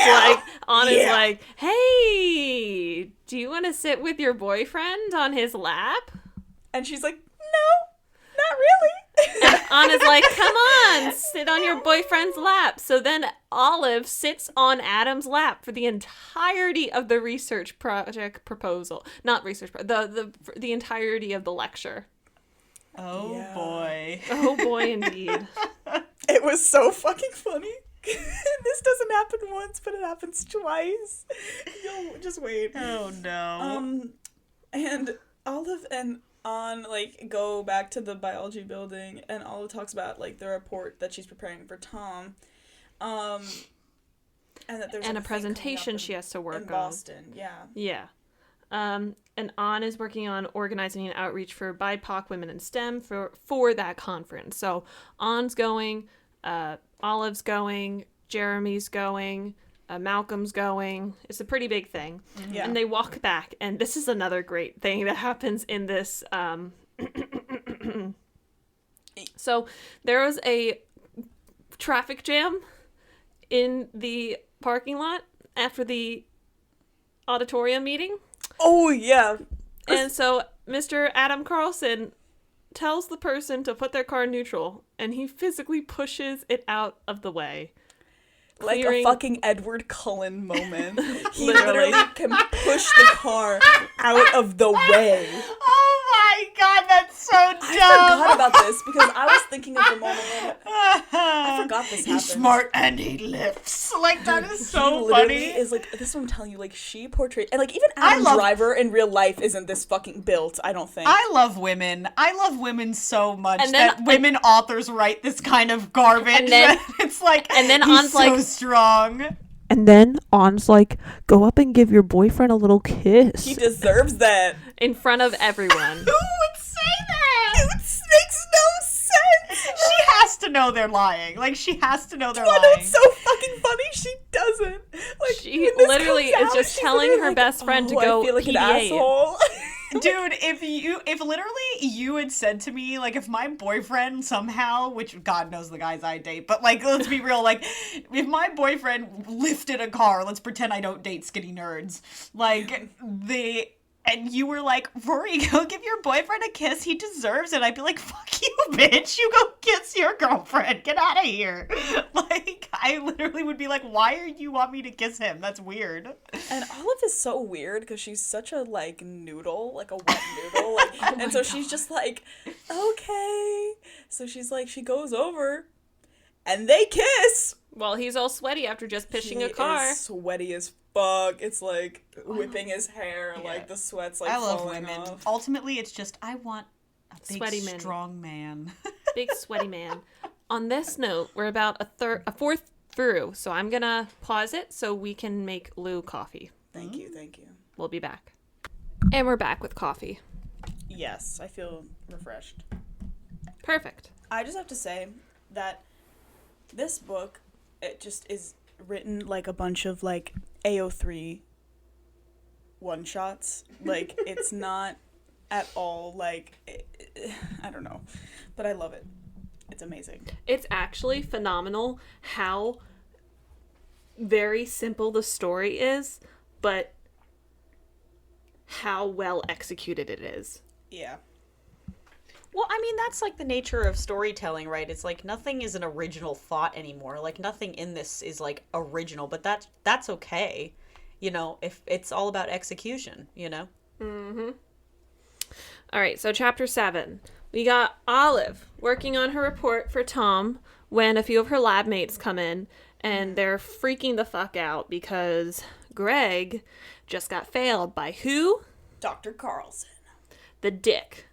Yeah. like, hey, do you want to sit with your boyfriend on his lap? And she's like, no, not really. And An is like, come on, sit on your boyfriend's lap. So then Olive sits on Adam's lap for the entirety of the research project proposal. Not research, the entirety of the lecture. Oh Yeah. boy. Oh boy, indeed. It was so fucking funny. This doesn't happen once, but it happens twice. Yo, just wait. Oh no. And Olive and An like go back to the biology building, and Olive talks about like the report that she's preparing for Tom, and that there's And like, a thing presentation coming up she has to work in on. Boston. Yeah. Yeah. And An is working on organizing an outreach for BIPOC women in STEM for that conference. So An's going, Olive's going, Jeremy's going, Malcolm's going. It's a pretty big thing. Yeah. And they walk back, and this is another great thing that happens in this. So there was a traffic jam in the parking lot after the auditorium meeting. Oh yeah. And so Mr. Adam Carlson tells the person to put their car in neutral, and he physically pushes it out of the way. Like a Clearing- fucking Edward Cullen moment. He Literally. literally can push the car out of the way. Oh my god, that's so dumb. I forgot about this because I was thinking of the moment when I forgot this happened. He's smart and he lifts. Like that is He so literally funny. is like, this is what I'm telling you, like she portrayed, and like even I Adam love- Driver in real life isn't this fucking built, I don't think. I love women. I love women so much And then- that women authors write this kind of garbage. And then- it's like, and then he's An's so like- strong. And then An's like, go up and give your boyfriend a little kiss. He deserves that. In front of everyone. Who would say that? It makes no sense. She has to know they're lying. Like, she has to know they're I know lying. it's so fucking funny. She doesn't. Like, She when this literally comes is out, just she's telling literally her like, best friend to "Oh, go I feel like an PDA." asshole. Dude, if literally you had said to me, like, if my boyfriend somehow, which God knows the guys I date, but, like, let's be real, like, if my boyfriend lifted a car, let's pretend I don't date skinny nerds, like, and you were like, Rory, go give your boyfriend a kiss, he deserves it. I'd be like, fuck you, bitch, you go kiss your girlfriend, get out of here. Like, I literally would be like, why are you want me to kiss him? That's weird. And Olive is so weird because she's such a, like, noodle, like a wet noodle. Like, and so she's just like, okay. So she's like, she goes over and they kiss. Well, he's all sweaty after just pishing He a car. is sweaty as fuck. It's like whipping his hair, like the sweat's like I love falling women. off. Ultimately, it's just, I want a big, Sweaty man. strong man. Big sweaty man. On this note, we're about a fourth through, so I'm gonna pause it so we can make Lou coffee. Thank you, thank you. We'll be back. And we're back with coffee. Yes, I feel refreshed. Perfect. I just have to say that this book, it just is written like a bunch of like AO3 one-shots. Like, it's not at all like, I don't know, but I love it. It's amazing. It's actually phenomenal how very simple the story is, but how well executed it is. Yeah. Well, I mean, that's like the nature of storytelling, right? It's like nothing is an original thought anymore. Like nothing in this is like original, but that's okay. You know, if it's all about execution, you know? Mm-hmm. All right, so chapter 7. We got Olive working on her report for Tom when a few of her lab mates come in, and they're freaking the fuck out because Greg just got failed by who? Dr. Carlson. The dick.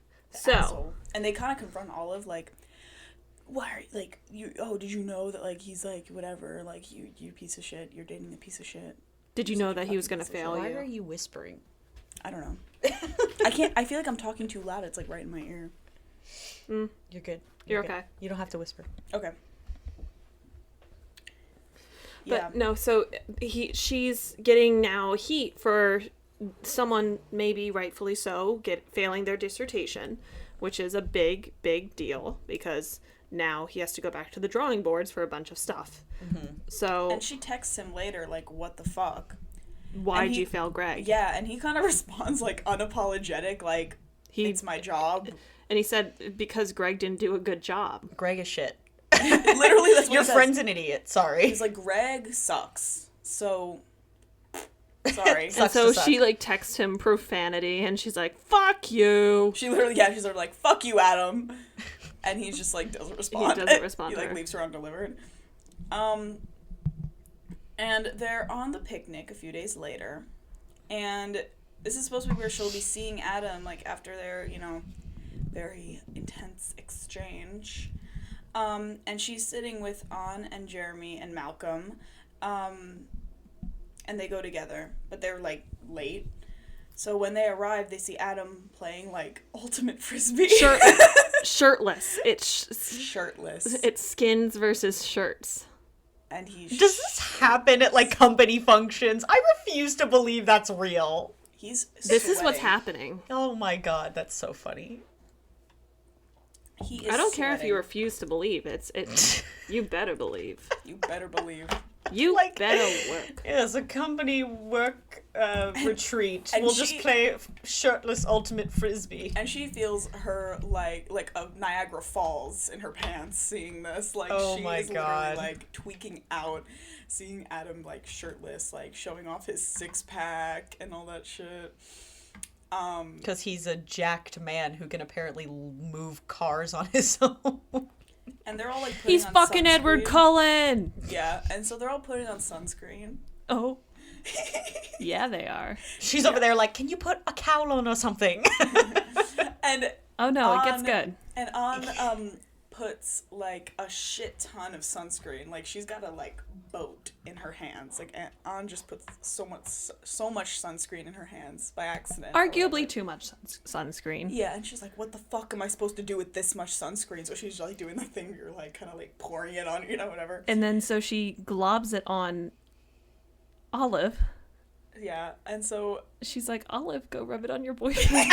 The asshole. And they kind of confront Olive like, why are like you? Oh, did you know that like he's like whatever? Like you piece of shit. You're dating a piece of shit. Did you know that he was gonna fail Why you? are you whispering? I don't know. I can't. I feel like I'm talking too loud. It's like right in my ear. You're good. You're good. okay. You don't have to whisper. Okay. But Yeah. no, so she's getting now heat for someone, maybe rightfully so, failing their dissertation, which is a big deal because now he has to go back to the drawing boards for a bunch of stuff. Mm-hmm. So And she texts him later like, "What the fuck? why'd you fail Greg?" Yeah, and he kind of responds like unapologetic, like it's my job. And he said because Greg didn't do a good job. Greg is shit. Literally, that's what Your he says. friend's an idiot. Sorry. He's like, Greg sucks. So sorry. And Sucks so to suck. she like texts him profanity, and she's like, "Fuck you." She's sort of like, "Fuck you, Adam," and he just like doesn't respond. He doesn't respond He to like her. leaves her undelivered. And they're on the picnic a few days later, and this is supposed to be where she'll be seeing Adam like after their very intense exchange. And she's sitting with An and Jeremy and Malcolm, and they go together, but they're like late. So when they arrive, they see Adam playing like ultimate frisbee. Shirtless. It's Shirtless. It's skins versus shirts. And he's Does this happen at like company functions? I refuse to believe that's real. He's This is what's sweating. happening. Oh my god, that's so funny. He is I don't care if you sweating. refuse to believe. It's you better believe. You better believe. You Like- better work. Yes, a company work retreat. and We'll just she- play shirtless ultimate frisbee. And she feels her like a Niagara Falls in her pants seeing this. Like Oh she my is God. literally like tweaking out, seeing Adam like shirtless, like showing off his 6-pack and all that shit. Because he's a jacked man who can apparently move cars on his own. And they're all like putting He's on fucking Edward sunscreen. Cullen. Yeah, and so they're all putting on sunscreen. Oh. Yeah, they are. She's over there like, can you put a cowl on or something? And Oh no, it gets An- good. And puts like a shit ton of sunscreen. Like she's got a like boat in her hands. Like, Anne just puts so much sunscreen in her hands by accident. Arguably too much sunscreen. Yeah, and she's like, what the fuck am I supposed to do with this much sunscreen? So she's like doing the thing where you're like kind of like pouring it on, whatever. And then so she globs it on Olive. Yeah, and so She's like, Olive, go rub it on your boyfriend.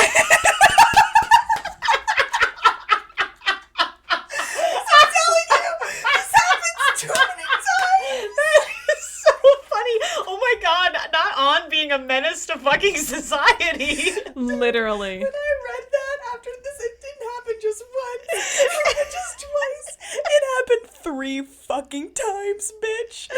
A menace to fucking society. Literally. when I read that after this, it didn't happen just once. It happened just twice. It happened 3 fucking times, bitch.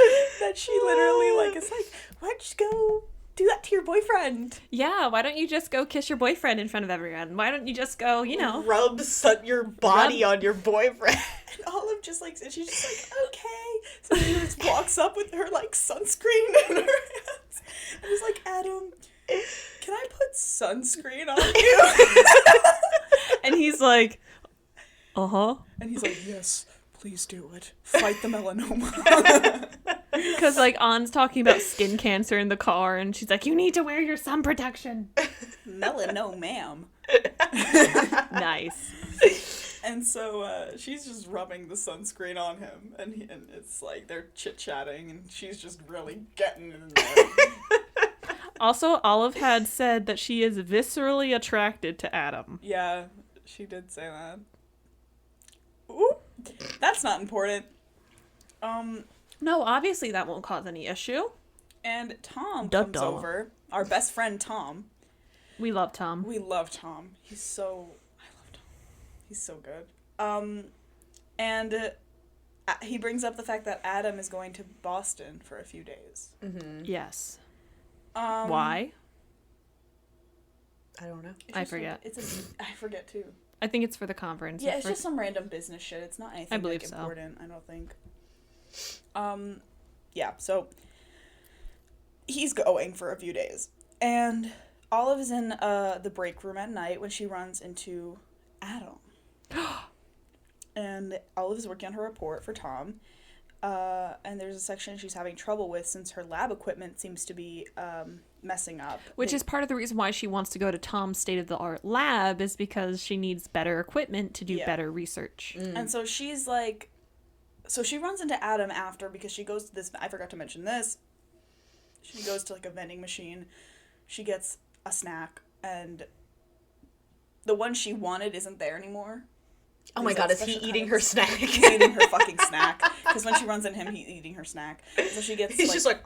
That she literally is like, why don't you go do that to your boyfriend? Yeah, why don't you just go kiss your boyfriend in front of everyone? Why don't you just go, Rub your body on your boyfriend. And Olive just and she's just like, okay. So she just walks up with her sunscreen in her hands. And he's like, Adam, can I put sunscreen on you? And he's like, uh-huh. And he's like, yes, please do it. Fight the melanoma. Because, Anne's talking about skin cancer in the car, and she's like, you need to wear your sun protection. Melanoma, ma'am. Nice. And so she's just rubbing the sunscreen on him, and it's like they're chit-chatting, and she's just really getting in there. Also, Olive had said that she is viscerally attracted to Adam. Yeah, she did say that. Ooh, that's not important. No, obviously that won't cause any issue. And Tom Duh, comes duh. over. Our best friend Tom. We love Tom. We love Tom. I love Tom. He's so good. And he brings up the fact that Adam is going to Boston for a few days. Mm-hmm. Yes. Why? I don't know. I forget. I forget too. I think it's for the conference. Yeah, it's just some random business shit. It's not anything I believe so. important, I don't think. Yeah, so he's going for a few days. And Olive is in the break room at night when she runs into Adam. And Olive is working on her report for Tom. And there's a section she's having trouble with since her lab equipment seems to be messing up. Which is part of the reason why she wants to go to Tom's state-of-the-art lab, is because she needs better equipment to do better research. And so she's like... So she runs into Adam after, because she goes to this... I forgot to mention this. She goes to a vending machine. She gets a snack, and the one she wanted isn't there anymore. Oh my god, is he eating her snack? He's eating her fucking snack. Because when she runs into him, he's eating her snack. So she gets, He's just like,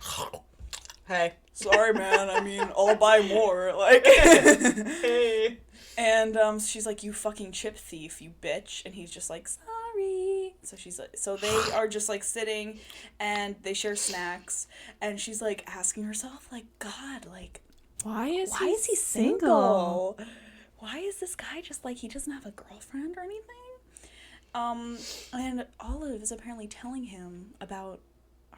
hey. Sorry, man. I mean, I'll buy more. Hey. And she's like, you fucking chip thief, you bitch. And he's just like, sorry. So she's like, so they are just sitting, and they share snacks. And she's asking herself, God, Why is he single? Why is this guy just he doesn't have a girlfriend or anything? And Olive is apparently telling him about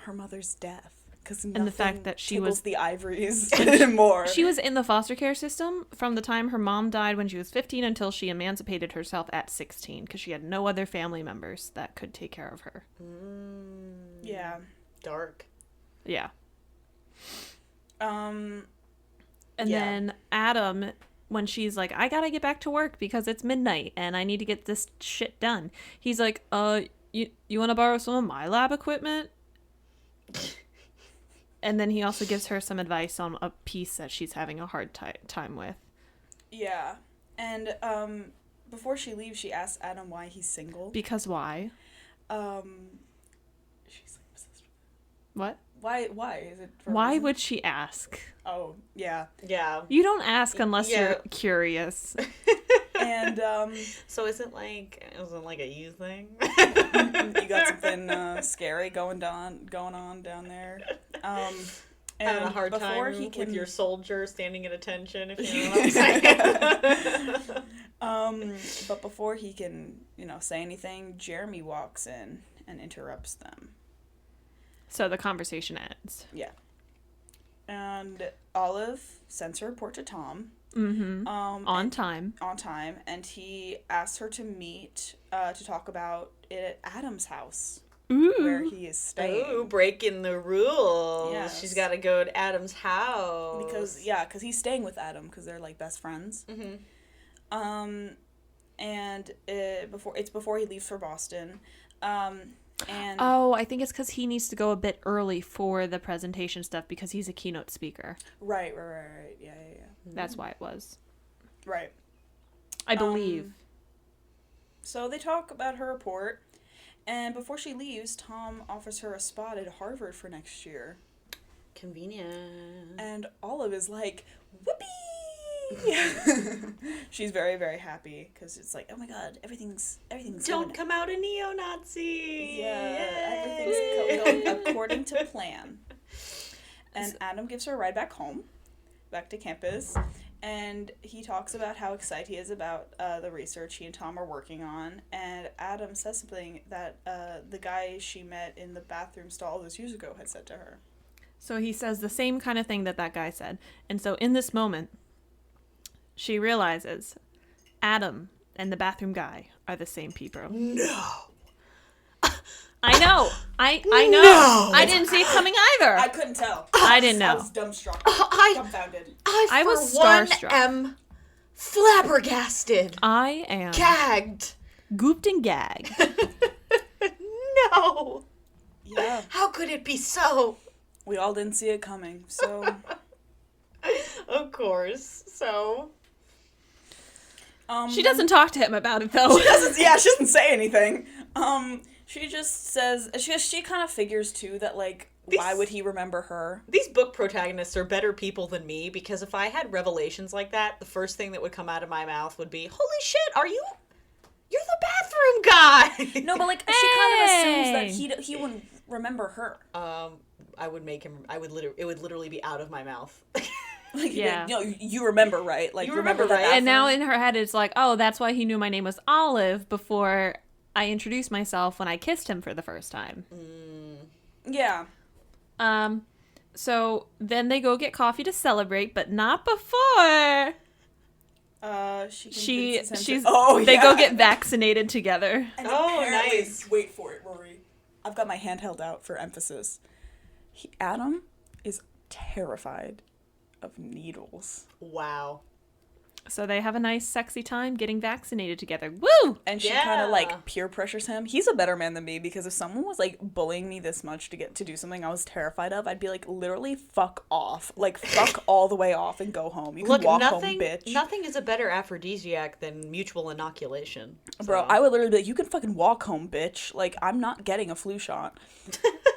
her mother's death. And the fact that she was the Ivories anymore. She was in the foster care system from the time her mom died when she was 15 until she emancipated herself at 16, because she had no other family members that could take care of her. Yeah. Dark. Yeah. And then Adam, when she's like, I gotta get back to work because it's midnight and I need to get this shit done, he's like, you want to borrow some of my lab equipment? And then he also gives her some advice on a piece that she's having a hard time with. Yeah. And before she leaves, she asks Adam why he's single. Because why? She's obsessed with it. What? Why? Is it for a Why reason? would she ask? Oh, yeah. Yeah. You don't ask unless you're curious. And So isn't a you thing? you got something scary going on down there. And having a hard before time he can... with your soldier standing at attention, if you know what I'm saying. But before he can, say anything, Jeremy walks in and interrupts them. So the conversation ends. Yeah. And Olive sends her report to Tom. Mm-hmm. On time. And he asks her to meet to talk about it at Adam's house. where he is staying. Ooh, breaking the rules. Yes. She's got to go to Adam's house. Because he's staying with Adam because they're like best friends. And before he leaves for Boston. And I think it's because he needs to go a bit early for the presentation stuff because he's a keynote speaker. right. Yeah. That's why it was. Right. I believe. So they talk about her report, and before she leaves, Tom offers her a spot at Harvard for next year. Convenient. And Olive is like, whoopee! She's very, very happy because it's like, oh my god, everything's Don't come out a neo-Nazi. Yeah, everything's going according to plan. And Adam gives her a ride back home, back to campus, and he talks about how excited he is about the research he and Tom are working on. And Adam says something that the guy she met in the bathroom stall those years ago had said to her. So he says the same kind of thing that guy said. And so in this moment, she realizes Adam and the bathroom guy are the same people. No. I know. I know. No. I didn't see it coming either. I couldn't tell. I didn't know. I was dumbstruck. Dumbfounded. I was for one, starstruck. am flabbergasted. I am Gagged. gooped and gagged. No. Yeah, How could it be so? we all didn't see it coming. So, Of course. So. She doesn't talk to him about it though. she doesn't say anything. She just says she kind of figures too that like why would he remember her? These book protagonists are better people than me because if I had revelations like that, the first thing that would come out of my mouth would be, "Holy shit, you're the bathroom guy." No, but like she kind of assumes that he wouldn't remember her. I would make him. It would literally be out of my mouth. Like, Yeah. You remember, right? Like You remember remember, that. right? And now in her head it's like, oh, that's why he knew my name was Olive before I introduced myself when I kissed him for the first time. Yeah. So then they go get coffee to celebrate, but not before She they go get vaccinated together. And Oh, apparently- nice. Wait for it, Rory. I've got my hand held out for emphasis. Adam is terrified of needles. Wow. So they have a nice sexy time getting vaccinated together. Woo! And she kind of like peer pressures him. He's a better man than me because if someone was like bullying me this much to get to do something I was terrified of, I'd be like, literally fuck off. Like fuck all the way off and go home. You can walk home, bitch. Nothing is a better aphrodisiac than mutual inoculation. Bro, I would literally be like, you can fucking walk home, bitch. Like, I'm not getting a flu shot.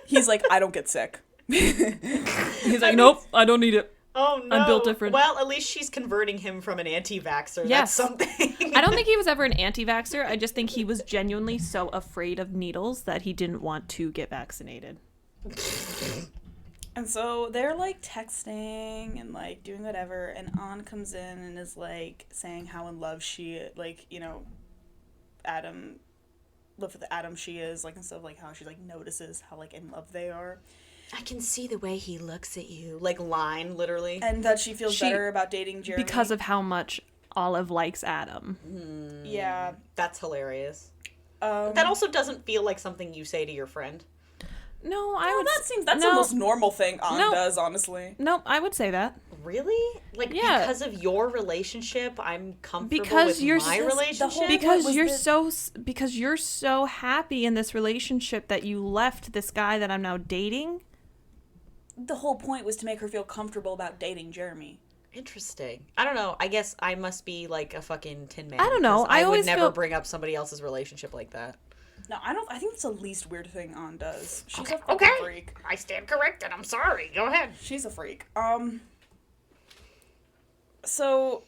He's like, I don't get sick. He's like, nope, I don't need it. Oh no. I'm built different. Well, at least she's converting him from an anti-vaxxer. Yes. That's something. I don't think he was ever an anti-vaxxer. I just think he was genuinely so afraid of needles that he didn't want to get vaccinated. And so they're like texting and like doing whatever, and An comes in and is like saying how in love she, like, you know, love for the Adam she is, like, and stuff, like how she like notices how like in love they are. I can see the way he looks at you. Like line, literally. And that she feels better about dating Jeremy. Because of how much Olive likes Adam. Yeah. That's hilarious. That also doesn't feel like something you say to your friend. No, That's the most normal thing An does, honestly. No, I would say that. Really? Like, Yeah. because of your relationship, I'm comfortable Because with you're my relationship? Because you're so happy in this relationship that you left this guy that I'm now dating. The whole point was to make her feel comfortable about dating Jeremy. Interesting. I don't know. I guess I must be like a fucking Tin Man. I don't know. 'cause I would always never feel- bring up somebody else's relationship like that. No, I think it's the least weird thing An does. She's Okay, a fucking freak. I stand corrected. I'm sorry. Go ahead. She's a freak. So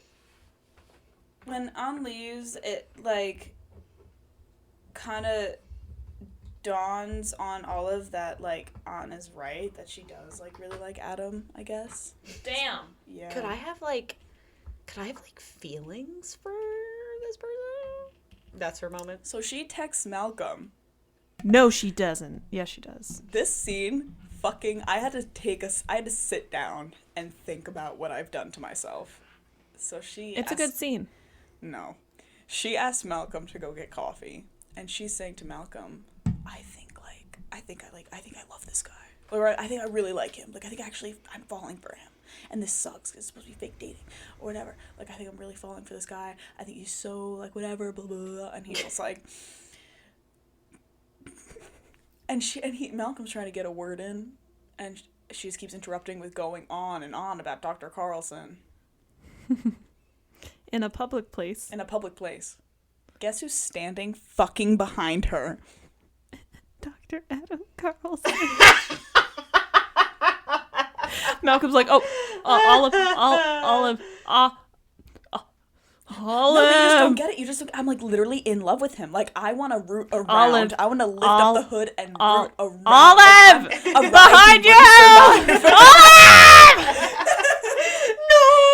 when An leaves, it like kind of dawns on Olive that like An is right, that she does like really like Adam, I guess. Damn. Yeah. Could I have feelings for this person? That's her moment. So she texts Malcolm. No, she doesn't. Yes, she does. This scene, I had to sit down and think about what I've done to myself. So It's a good scene. No. She asked Malcolm to go get coffee, and she's saying to Malcolm, I think, like, think I love this guy. Or I think I really like him. Like, I think actually I'm falling for him. And this sucks because it's supposed to be fake dating or whatever. Like, I think I'm really falling for this guy. I think he's so, like, whatever, blah, blah, blah. And he's just like... Malcolm's trying to get a word in. And she just keeps interrupting with going on and on about Dr. Carlson. In a public place. In a public place. Guess who's standing fucking behind her? Dr. Adam Carlson. Malcolm's like, Olive. No, you just don't get it. You just, I'm like literally in love with him. Like, I want to root around. Olive. I want to lift up the hood and root around. Olive! Like, Behind you! No!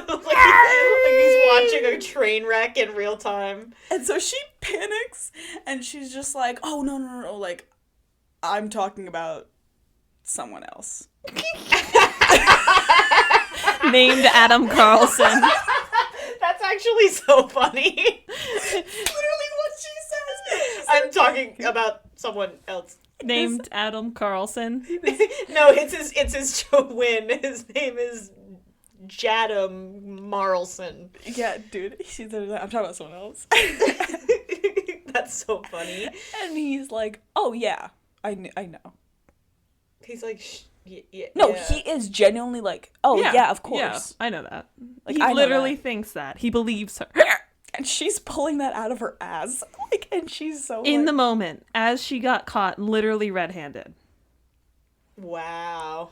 like he's watching a train wreck in real time. And so she panics and she's just like, oh, no. Like, I'm talking about someone else. Named Adam Carlson. That's actually so funny. Literally what she says. I'm talking about someone else. Named Adam Carlson. No, it's his twin. His name is Jadam Marlson. Yeah, dude. I'm talking about someone else. That's so funny. And he's like, oh, yeah, I know. He's like, yeah. No, yeah. he is genuinely like, oh, yeah, of course. Yeah, I know that. Like, He I know literally that. thinks that. He believes her. And she's pulling that out of her ass. Like, and she's so In like, the moment, as she got caught literally red-handed. Wow.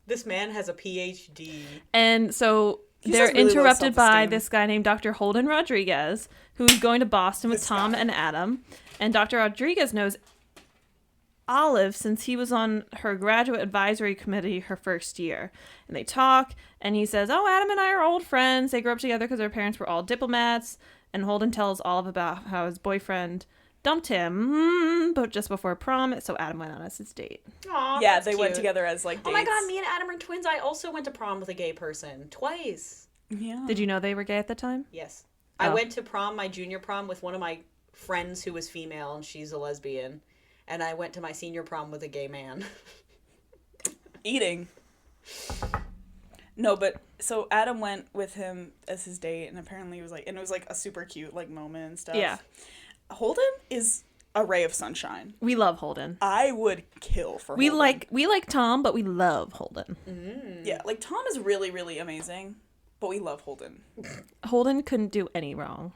This man has a PhD. And so He they're has really low interrupted by self-esteem. this guy named Dr. Holden Rodriguez, who's going to Boston with Tom and Adam. And Dr. Rodriguez knows Olive since he was on her graduate advisory committee her first year. And they talk, and he says, oh, Adam and I are old friends. They grew up together because their parents were all diplomats. And Holden tells Olive about how his boyfriend dumped him, but just before prom, so Adam went on as his date. Aw, yeah, that's they went cute. together as like dates. Oh my god, me and Adam are twins. I also went to prom with a gay person. Twice. Yeah. Did you know they were gay at the time? Yes. Oh. I went to prom, my junior prom, with one of my friends who was female, and she's a lesbian. And I went to my senior prom with a gay man. Eating. No, but so Adam went with him as his date, and apparently it was like a super cute like moment and stuff. Yeah. Holden is a ray of sunshine. We love Holden. I would kill for We Holden. like Tom, but we love Holden. Yeah, like Tom is really, really amazing, but we love Holden. Holden couldn't do any wrong.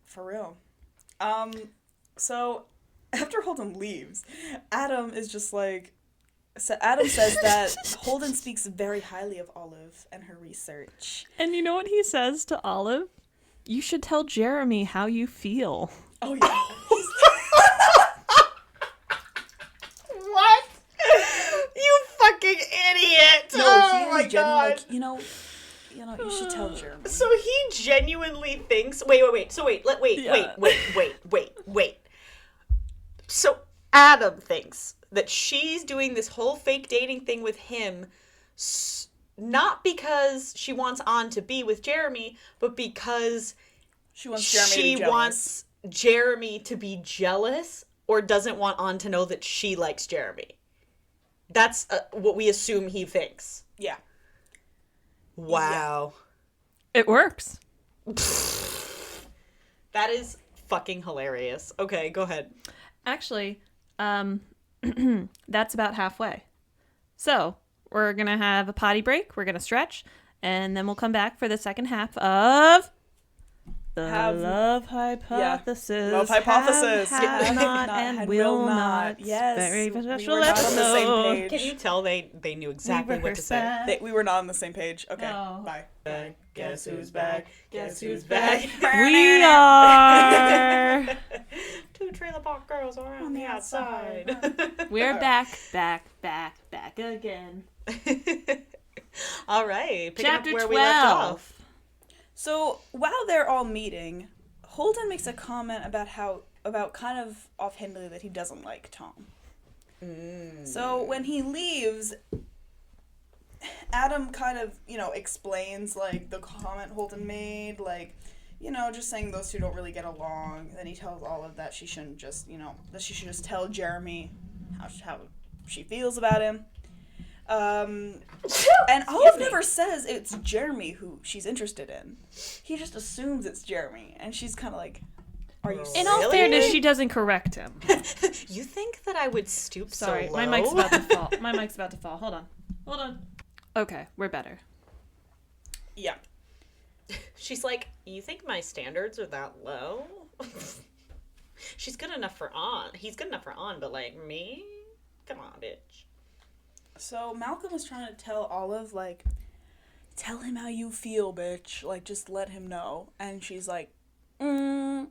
For real. So after Holden leaves, Adam is just like, so Adam says that Holden speaks very highly of Olive and her research. And you know what he says to Olive? You should tell Jeremy how you feel. Oh yeah. What? You fucking idiot! No, oh he my was genuinely god! like, you know, you should tell Jeremy. So he genuinely thinks. Wait. Wait. So Adam thinks that she's doing this whole fake dating thing with him, not because she wants On to be with Jeremy, but because She wants Jeremy to be she jealous. wants Jeremy to be jealous, or doesn't want On to know that she likes Jeremy. That's what we assume he thinks. Yeah. Wow. It works. That is fucking hilarious. Okay, go ahead. Actually, that's about halfway. So, we're going to have a potty break. We're going to stretch. And then we'll come back for the second half of the Love Hypothesis. Love Hypothesis. Have not, and will not. Yes. Very We special were not on the same episode. page. Can you tell they knew exactly what to say? We were not on the same page. Okay, No. bye. Guess who's back? Guess who's back? We are. Two trailer park girls are on the outside. We're back again. All right, picking Chapter up where we left 12. off. So while they're all meeting, Holden makes a comment about kind of offhandedly that he doesn't like Tom. So when he leaves, Adam kind of, explains, like, the comment Holden made, like, just saying those two don't really get along. Then he tells Olive that she shouldn't just, that she should just tell Jeremy how she feels about him. And Olive never says it's Jeremy who she's interested in. He just assumes it's Jeremy, and she's kind of like, "Are you?" In all fairness, she doesn't correct him. You think that I would stoop Sorry, so low? my mic's about to fall. My mic's about to fall. Hold on. Okay, we're better. Yeah. She's like, you think my standards are that low? She's good enough for On. He's good enough for On, but like me? Come on, bitch. So Malcolm is trying to tell Olive, like, tell him how you feel, bitch. Like, just let him know. And she's like, no.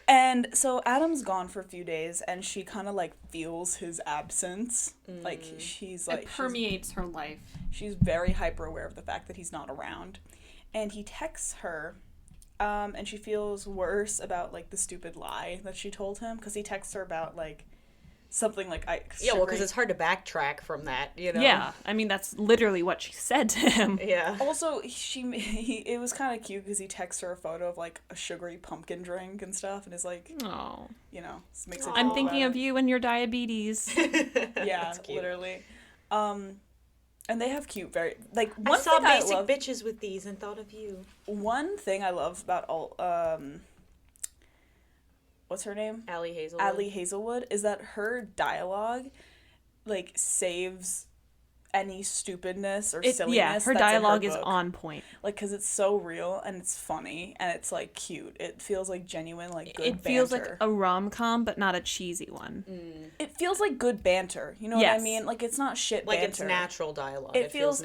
And so Adam's gone for a few days, and she kind of, like, feels his absence. Like, she's, like... It permeates her life. She's very hyper-aware of the fact that he's not around. And he texts her, and she feels worse about, like, the stupid lie that she told him. Because he texts her about, like... something like because it's hard to backtrack from that, Yeah, I mean that's literally what she said to him. Yeah. Also, it was kind of cute because he texts her a photo of like a sugary pumpkin drink and stuff, and is like, Oh, makes it. I'm thinking of you and your diabetes. Yeah, literally. And they have cute, very like one I saw thing basic I love, bitches with these and thought of you. One thing I love about what's her name? Allie Hazelwood is that her dialogue, like, saves any stupidness or silliness. Yeah, her that's dialogue in her is book. on point. Like, because it's so real and it's funny and it's, like, cute. It feels like genuine, like, good banter. It feels like a rom-com, but not a cheesy one. It feels like good banter. You know what I mean? Like, it's not shit like banter. it's natural dialogue. It feels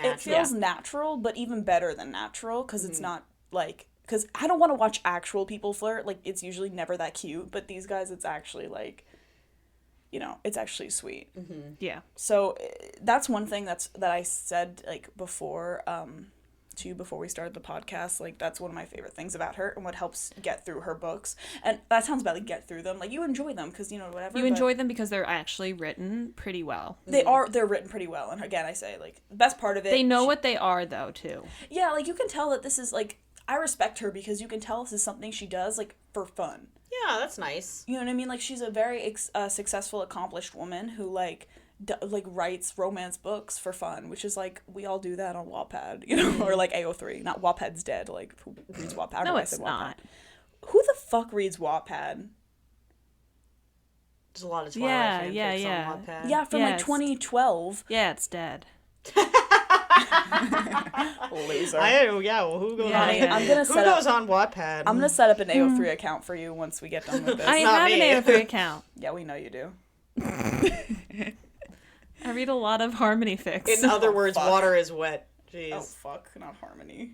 natural, but even better than natural because it's not, like... Because I don't want to watch actual people flirt. Like, it's usually never that cute. But these guys, it's actually, like, it's actually sweet. Mm-hmm. Yeah. So that's one thing that I said, like, before, to you before we started the podcast. Like, that's one of my favorite things about her and what helps get through her books. And that sounds bad, like, get through them. Like, you enjoy them because, whatever. You enjoy them because they're actually written pretty well. They're written pretty well. And, again, I say, like, the best part of it... They know what they are, though, too. Yeah, like, you can tell that this is, like... I respect her because you can tell this is something she does, like, for fun. Yeah, that's nice. You know what I mean? Like, she's a very successful, accomplished woman who, like, writes romance books for fun, which is, like, we all do that on Wattpad, or, like, AO3. Not Wattpad's dead. Like, who reads Wattpad? No, it's not. Who the fuck reads Wattpad? There's a lot of Twilight fanfics yeah. on Wattpad. Yeah, from, like, 2012. Yeah, it's dead. Loser. Who goes Yeah, on? yeah. I'm gonna Who set goes up. on Wattpad? I'm gonna set up an AO3 account for you once we get done with this. I not have me. an AO3 account. Yeah, we know you do. I read a lot of Harmony fics. In other words, fuck. water is wet. Jeez. Oh fuck, not Harmony.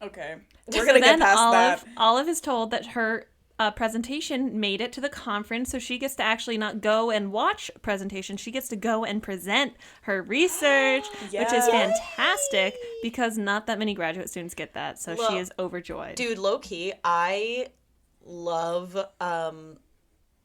Okay, we're gonna get Then past that. Olive is told that her presentation made it to the conference, so she gets to actually not go and watch a presentation. She gets to go and present her research, which is fantastic because not that many graduate students get that. So she is overjoyed. Dude, low key, I love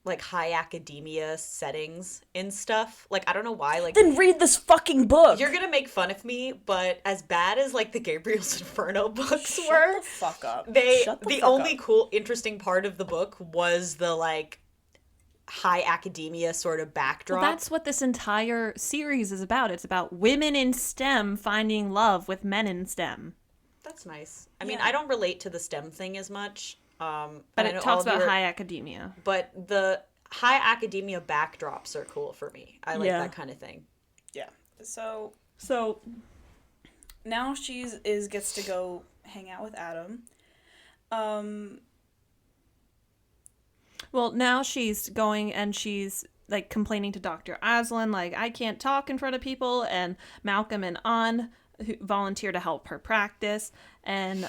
like high academia settings and stuff. Like, I don't know why. Like, Then read this fucking book. you're gonna make fun of me, but as bad as like the Gabriel's Inferno books Shut were, the fuck up. the only cool, interesting part of the book was the like high academia sort of backdrop. Well, that's what this entire series is about. It's about women in STEM finding love with men in STEM. That's nice. I mean, I don't relate to the STEM thing as much. But I it know talks all of about high academia. But the high academia backdrops are cool for me. I like that kind of thing. Yeah. So So now she gets to go hang out with Adam. well, now she's going and she's like complaining to Dr. Aslan, like, I can't talk in front of people, and Malcolm and An who volunteer to help her practice, and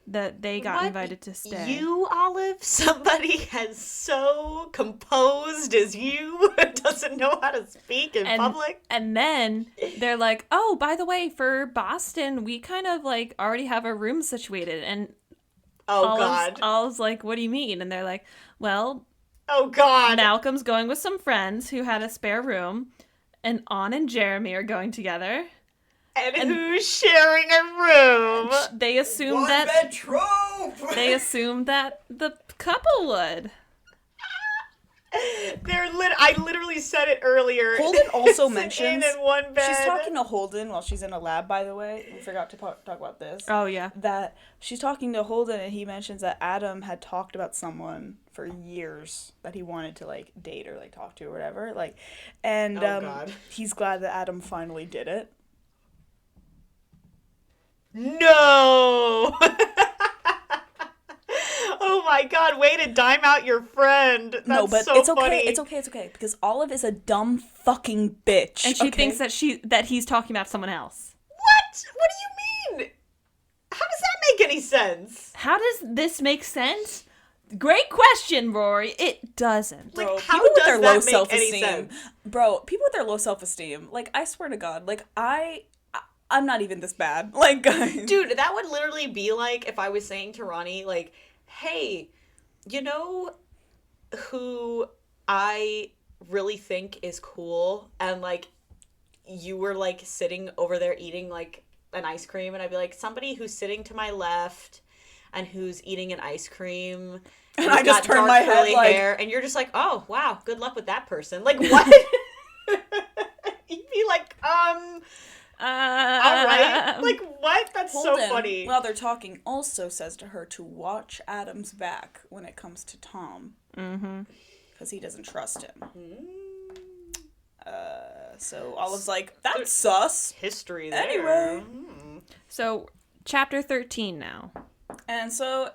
that they got invited to stay. You, Olive? Somebody as so composed as you doesn't know how to speak in public? And then they're like, oh, by the way, for Boston, we kind of like already have a room situated. And Olive's like, what do you mean? And they're like, well, oh God, Malcolm's going with some friends who had a spare room, and An and Jeremy are going together. And who's sharing a room? They assumed One that bed trope. they assumed that the couple would. I literally said it earlier. Holden also It's mentions in one bed. she's talking to Holden while she's in a lab. By the way, we forgot to talk about this. Oh yeah. That she's talking to Holden, and he mentions that Adam had talked about someone for years that he wanted to like date or like talk to or whatever. Like, and God. he's glad that Adam finally did it. No! Oh my god, way to dime out your friend. That's No, but so it's okay. funny. It's okay because Olive is a dumb fucking bitch, And she okay? thinks that he's talking about someone else. What? What do you mean? How does that make any sense? How does this make sense? Great question, Rory. It doesn't. Like, Bro, how people with does their that low make self-esteem. any sense? Bro, people with their low self-esteem. Like, I swear to God, like I'm not even this bad. Like, guys. Dude, that would literally be like if I was saying to Ronnie, like, hey, you know who I really think is cool? And, like, you were, like, sitting over there eating, like, an ice cream. And I'd be like, somebody who's sitting to my left and who's eating an ice cream. And who's I just got turn dark my head, curly like- hair, and you're just like, oh, wow, good luck with that person. Like, what? You'd be like, all right. Like, what? That's Holden, so funny. while they're talking, also says to her to watch Adam's back when it comes to Tom. Mm-hmm. Because he doesn't trust him. So Olive's like, that's sus. History there. Anyway. So, chapter 13 now. And so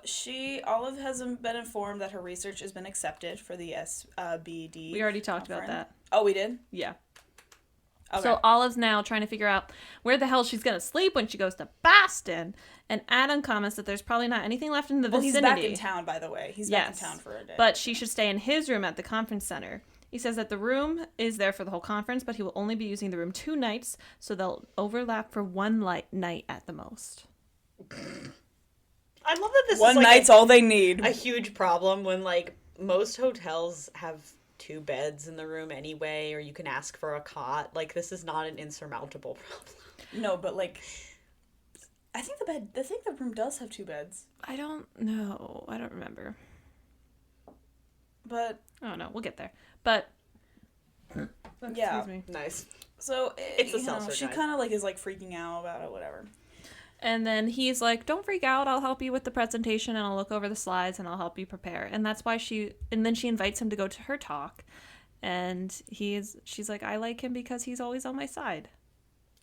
Olive has been informed that her research has been accepted for the SBD. We already talked about conference. that. Oh, we did? Yeah. Okay. So Olive's now trying to figure out where the hell she's gonna sleep when she goes to Boston. And Adam comments that there's probably not anything left in the Well, he's vicinity. back in town, by the way. He's back in town for a day. But she should stay in his room at the conference center. He says that the room is there for the whole conference, but he will only be using the room 2 nights, so they'll overlap for one night at the most. I love that this one is like night's all they need. a huge problem when like most hotels have 2 beds in the room anyway, or you can ask for a cot. Like this is not an insurmountable problem. No, but like, I think the room does have 2 beds. I don't know. I don't remember. But I don't know. We'll get there. But yeah. excuse me. Nice. So It's a seltzer, she guys. kind of like is like freaking out about it, whatever. And then he's like, "Don't freak out. I'll help you with the presentation, and I'll look over the slides, and I'll help you prepare." And that's why and then she invites him to go to her talk, and she's like, "I like him because he's always on my side."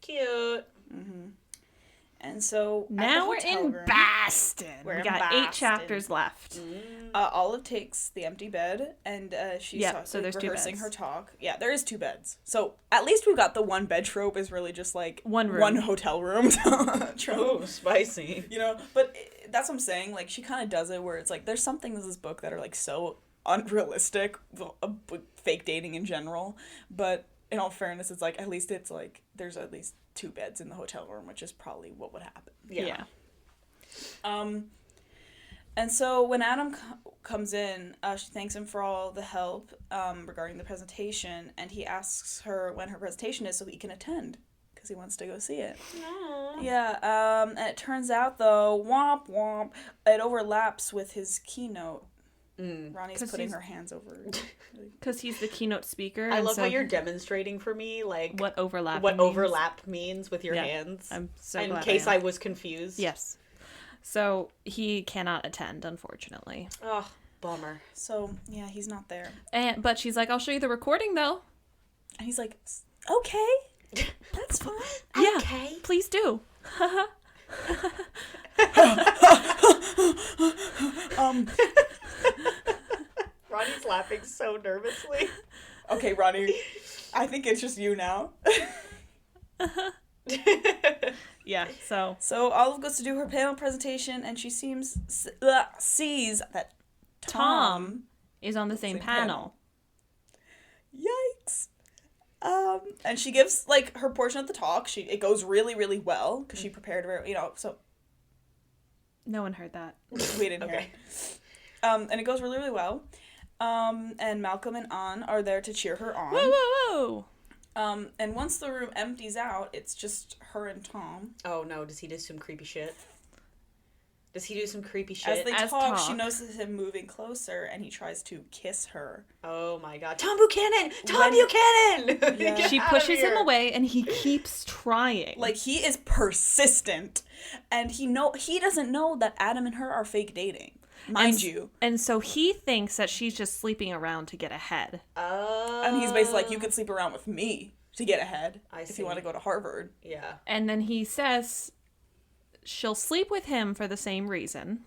Cute. And so at the Now we're hotel in room, Boston. We're We in got 8 Boston. chapters left. Olive takes the empty bed, and she's so there's 2 rehearsing beds. her talk. Yeah, there is 2 beds. So at least we've got the one bed trope is really just like One room. one hotel room trope. Oh, spicy. You know, but that's what I'm saying. Like she kind of does it where it's like there's some things in this book that are like so unrealistic, fake dating in general. But in all fairness, it's like at least it's like there's at least 2 beds in the hotel room, which is probably what would happen. Yeah. And so when Adam comes in, she thanks him for all the help regarding the presentation, and he asks her when her presentation is so he can attend because he wants to go see it. Aww. Yeah, and it turns out though, womp womp, it overlaps with his keynote. Ronnie's 'Cause putting he's- her hands over. Because he's the keynote speaker. I and love so how you're demonstrating for me like what overlap. what means. overlap means with your Yeah. hands. I'm so in glad case I I am. was confused. Yes. So he cannot attend, unfortunately. Oh, bummer. So yeah, he's not there, But she's like, "I'll show you the recording, though." and he's like, "Okay, that's fine." Yeah, Okay. please do. Ronnie's laughing so nervously. Okay, Ronnie, I think it's just you now. Yeah. So So Olive goes to do her panel presentation, and she sees that Tom. is on the same panel. Yikes. And she gives like her portion of the talk. It goes really, really well because she prepared very, so No one heard that. we didn't hear Okay. it. And it goes really, really well. And Malcolm and Ann are there to cheer her on. Whoa, whoa, whoa! And once the room empties out, it's just her and Tom. Oh no, does he do some creepy shit? Does he do some creepy shit? As they As talk, she talk. notices him moving closer, and he tries to kiss her. Oh my god. Tom Buchanan! Tom Buchanan! Yeah. Get She out of pushes him here. away, and he keeps trying. Like, he is persistent, and he doesn't know that Adam and her are fake dating, mind you. And so he thinks that she's just sleeping around to get ahead. Oh. And he's basically like, you could sleep around with me to get ahead if see. you want to go to Harvard. Yeah. And then he says she'll sleep with him for the same reason.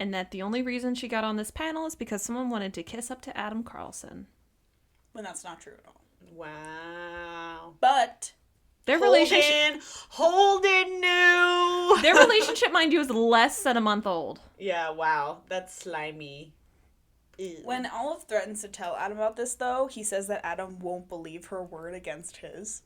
And that the only reason she got on this panel is because someone wanted to kiss up to Adam Carlson. When that's not true at all. Wow. But Their relationship, Holden knew. their relationship, mind you, is less than a month old. Yeah, wow. That's slimy. Ew. when Olive threatens to tell Adam about this, though, he says that Adam won't believe her word against his.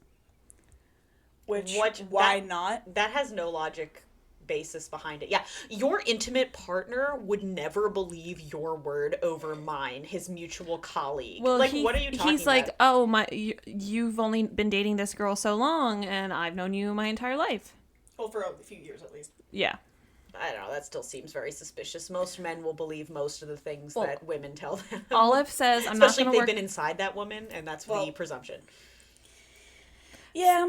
Which, why not? That has no logic basis behind it. Yeah, your intimate partner would never believe your word over mine, his mutual colleague. Well, like, what are you talking He's about? like, oh, you've only been dating this girl so long, and I've known you my entire life. Well, for a few years at least. Yeah. I don't know, that still seems very suspicious. Most men will believe most of the things Well, that women tell them. Olive says, I'm not Especially going if to they've work... been inside that woman, and that's the presumption. Yeah.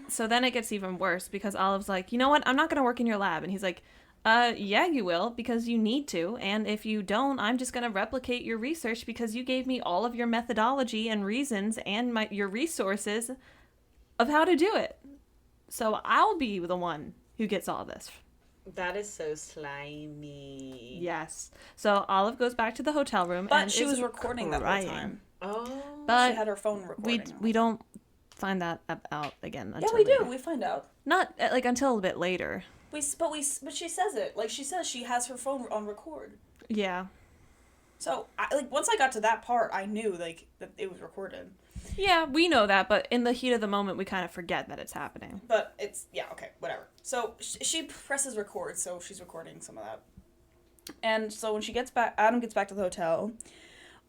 So then it gets even worse, because Olive's like, you know what, I'm not going to work in your lab. And he's like, yeah, you will, because you need to. And if you don't, I'm just going to replicate your research, because you gave me all of your methodology and reasons and your resources of how to do it. So I'll be the one who gets all this. That is so slimy. Yes. So Olive goes back to the hotel room, But and she is was recording that crying. whole time. Oh. But She had her phone recording. we don't find that out again. Yeah, Until we do. later. We find out. Not like until a bit later. But she says it. Like, she says she has her phone on record. Yeah. So, once I got to that part, I knew, like, that it was recorded. Yeah, we know that, but in the heat of the moment, we kind of forget that it's happening. But okay, whatever. So, she presses record, so she's recording some of that. And so when she gets back, Adam gets back to the hotel.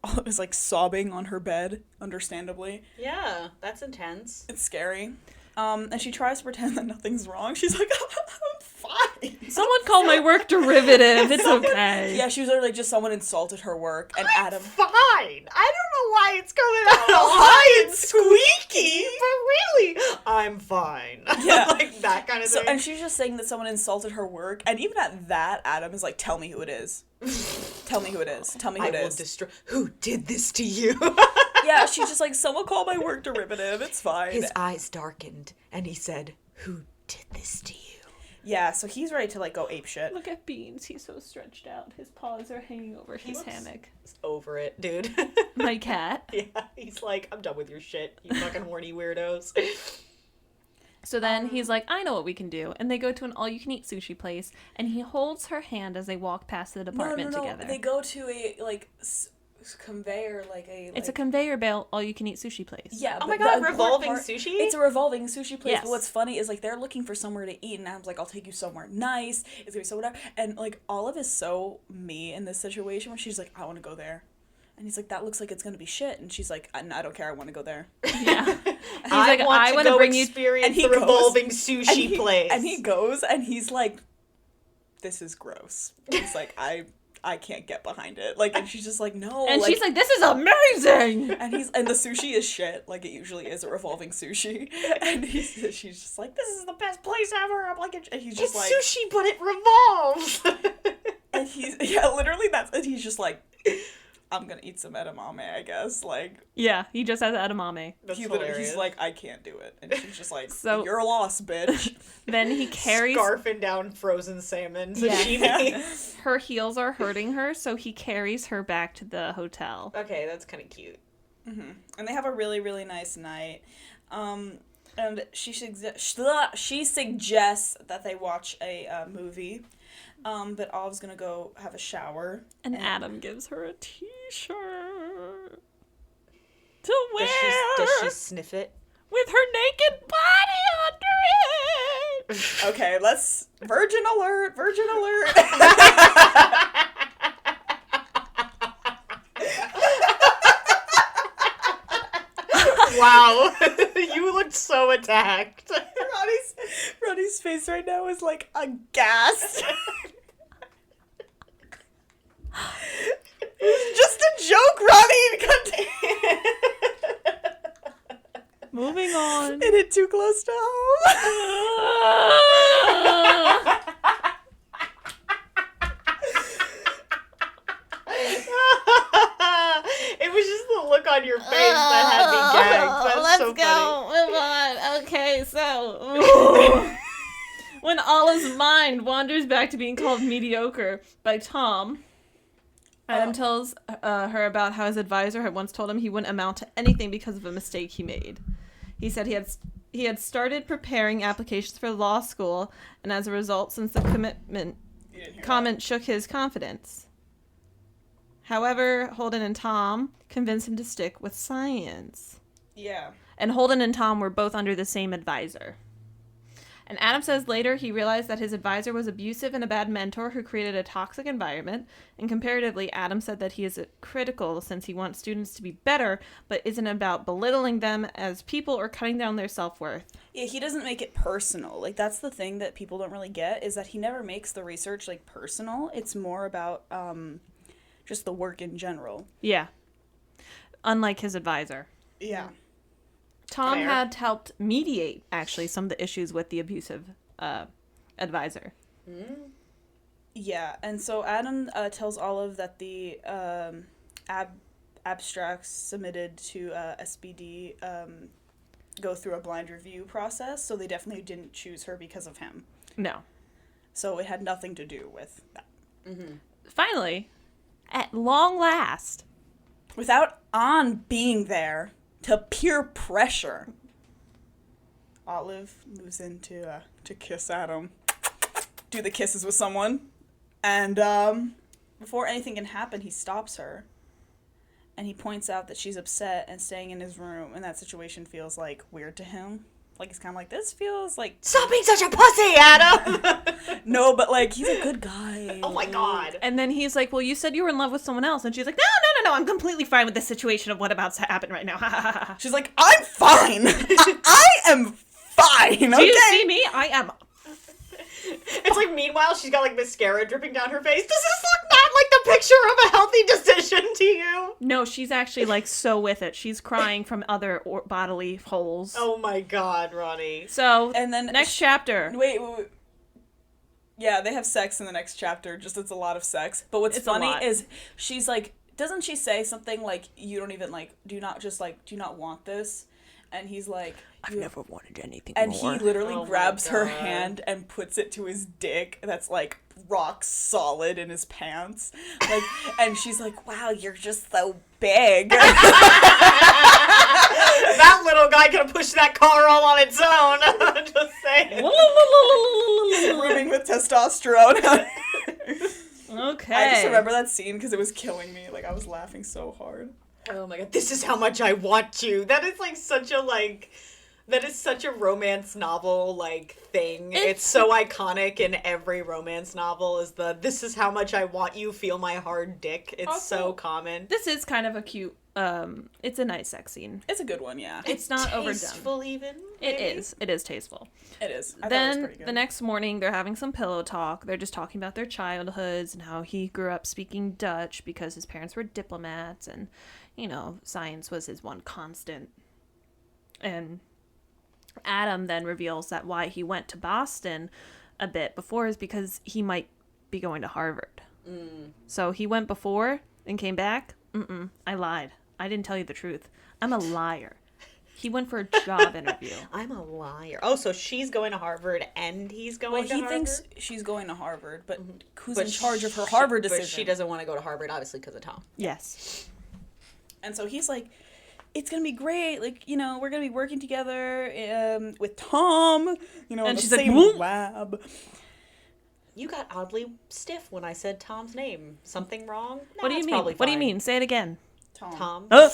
Olive is, like, sobbing on her bed, understandably. Yeah, that's intense. It's scary. And she tries to pretend that nothing's wrong. She's like, I'm fine. Someone called my work derivative. It's okay. Yeah, she was literally just someone insulted her work, and Adam... Fine. I don't know why it's coming out high and squeaky, but really, I'm fine. Yeah. Like that kind of So, thing. and she's just saying that someone insulted her work, and even at that, Adam is like, tell me who it is. Tell me who it is. Tell me who I it will is. destroy. Who did this to you? Yeah, she's just like, someone called my work derivative. It's fine. His eyes darkened, and he said, "Who did this to you?" Yeah, so he's ready to like go ape shit. Look at Beans. He's so stretched out. His paws are hanging over his hammock. He's over it, dude. My cat. Yeah, he's like, I'm done with your shit, you fucking horny weirdos. So then he's like, I know what we can do. And they go to an all-you-can-eat sushi place, and he holds her hand as they walk past the department together. They go to a like conveyor, like a. It's a conveyor belt all-you-can-eat sushi place. Yeah. Oh but my god, the important revolving part- sushi? It's a revolving sushi place. Yes. But what's funny is like they're looking for somewhere to eat, and Adam's like, "I'll take you somewhere nice. It's gonna be so whatever." And like Olive is so me in this situation where she's like, "I want to go there," and he's like, "That looks like it's gonna be shit," and she's like, "I don't care. I want to go there." Yeah. He's I like, want I to want to go bring you. experience And he the goes, revolving And sushi place. And he goes, and he's like, "This is gross." He's like, I can't get behind it. Like, and she's just like, "No." And she's like, this is amazing! And the sushi is shit, like it usually is a revolving sushi. And she's just like, "This is the best place ever." I'm like, and he's just it's like, sushi, but it revolves. and literally and he's just like, "I'm gonna eat some edamame, I guess." Like, Yeah, he just has edamame. That's he's hilarious. like, "I can't do it," and she's just like, So- "You're lost, bitch." Then he carries... Scarfing down frozen salmon Yeah. sashimi. Her heels are hurting her, so he carries her back to the hotel. Okay, that's kind of cute. And they have a really, really nice night. And she suggests that they watch a movie. But Olive's gonna go have a shower. And Adam gives her a t-shirt to wear Does she sniff it? with her naked body under it. Okay, let's virgin alert. Wow. so attacked. Ronnie's face right now is like aghast. It's just a joke, Ronnie. God damn. Moving on. It hit too close to home. It was just the look on your face that had me gagged. That's so funny. Move on. Okay, so when Olive's mind wanders back to being called mediocre by Tom, Adam tells her about how his advisor had once told him he wouldn't amount to anything because of a mistake he made. He said he had started preparing applications for law school, and as a result, since the comment shook his confidence. However, Holden and Tom convinced him to stick with science. Yeah. And Holden and Tom were both under the same advisor. And Adam says later he realized that his advisor was abusive and a bad mentor who created a toxic environment. And comparatively, Adam said that he is critical since he wants students to be better, but isn't about belittling them as people or cutting down their self-worth. Yeah, he doesn't make it personal. Like, that's the thing that people don't really get, is that he never makes the research, like, personal. It's more about, just the work in general. Yeah. Unlike his advisor. Yeah. Tom Fair. had helped mediate, actually, some of the issues with the abusive advisor. Yeah, and so Adam tells Olive that the abstracts submitted to SBD go through a blind review process, so they definitely didn't choose her because of him. No. So it had nothing to do with that. Finally, at long last, Without An being there to peer pressure, Olive moves in to kiss Adam, do the kisses with someone, and before anything can happen, he stops her, and he points out that she's upset and staying in his room, and that situation feels like weird to him. Like, he's kind of like, this feels like... Stop being such a pussy, Adam! No, but, like, he's a good guy. Oh my god. and then he's like, well, you said you were in love with someone else. And she's like, no, I'm completely fine with the situation of what about to happen right now. She's like, I'm fine. I am fine, okay? Do you see me? I am. It's like, meanwhile, she's got, like, mascara dripping down her face. Does this look not like the picture of a healthy decision to you? No, she's actually, like, so with it. She's crying from other bodily holes. Oh my god, Ronnie. So, And then next chapter. Wait. Yeah, they have sex in the next chapter, just it's a lot of sex. But what's It's a funny lot. is she's like, doesn't she say something like, you don't even like, do you not want this? And he's like, I've never wanted anything and more. he literally Oh my grabs her God. hand and puts it to his dick that's like rock solid in his pants. Like, and she's like, wow, you're just so big. That little guy could have pushed that car all on its own. Just saying. Brimming with testosterone. Okay. I just remember that scene because it was killing me. Like, I was laughing so hard. Oh my god, this is how much I want you. That is like such a that is such a romance novel like thing. It's so iconic in every romance novel is this is how much I want you, feel my hard dick. It's Also, so common. This is kind of a cute, it's a nice sex scene. It's a good one, yeah. It's not overdone. Tasteful even. It maybe? is. It is tasteful. It is. I thought it was Then pretty good. the next morning, they're having some pillow talk. They're just talking about their childhoods and how he grew up speaking Dutch because his parents were diplomats and, you know, science was his one constant. And Adam then reveals that why he went to Boston a bit before is because he might be going to Harvard. So he went before and came back. I lied. I didn't tell you the truth. I'm a liar. He went for a job interview. I'm a liar. Oh, so she's going to Harvard and he's going to he Harvard? thinks she's going to Harvard, but who's But in charge of her she- Harvard But decision? she doesn't want to go to Harvard, obviously, because of Tom. Yes. And so he's like, it's going to be great. Like, you know, we're going to be working together with Tom, you know, in And the she's like, same "Whoop." lab. You got oddly stiff when I said Tom's name. Something wrong? What do you mean? What do you mean? Say it again. Tom. Oh.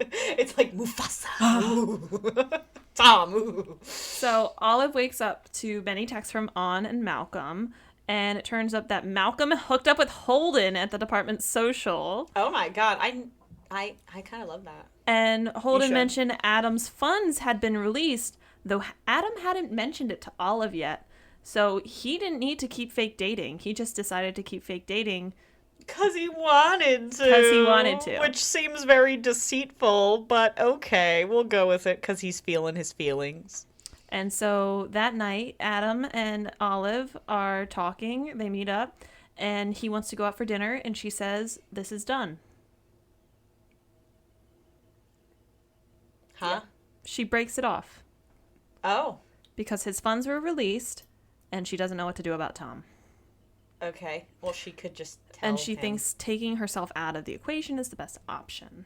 It's like Mufasa. Tom. Ooh. So Olive wakes up to many texts from An and Malcolm, and it turns up that Malcolm hooked up with Holden at the department social. Oh my god. I kind of love that. And Holden should. mentioned Adam's funds had been released, though Adam hadn't mentioned it to Olive yet. So he didn't need to keep fake dating. He just decided to keep fake dating. Because he wanted to. Because he wanted to. Which seems very deceitful, but okay, we'll go with it because he's feeling his feelings. And so that night, Adam and Olive are talking. They meet up, and he wants to go out for dinner, and she says, "This is done." Huh? She breaks it off Oh, because his funds were released, and she doesn't know what to do about Tom. okay. Well, she could just tell And she him. thinks taking herself out of the equation is the best option.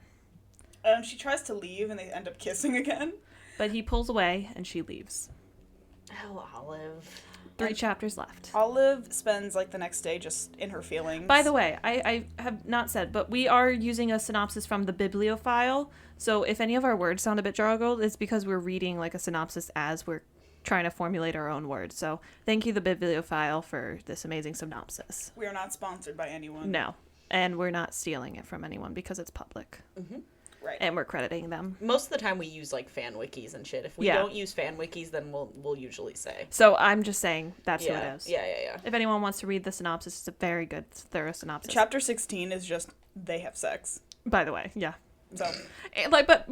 She tries to leave, and they end up kissing again. But he pulls away, and she leaves. Oh, Olive. 3 chapters left. Olive spends, like, the next day just in her feelings. By the way, I have not said, but we are using a synopsis from the bibliophile. So if any of our words sound a bit jargled, it's because we're reading, like, a synopsis as we're trying to formulate our own words. So thank you, the bibliophile, for this amazing synopsis. We are not sponsored by anyone. No. And we're not stealing it from anyone because it's public. Right. And we're crediting them. Most of the time we use, like, fan wikis and shit. If we Yeah. don't use fan wikis, then we'll usually say. So I'm just saying that's who Yeah, it is. yeah. If anyone wants to read the synopsis, it's a very good, thorough synopsis. Chapter 16 is just they have sex. By the way, yeah. So Like, but...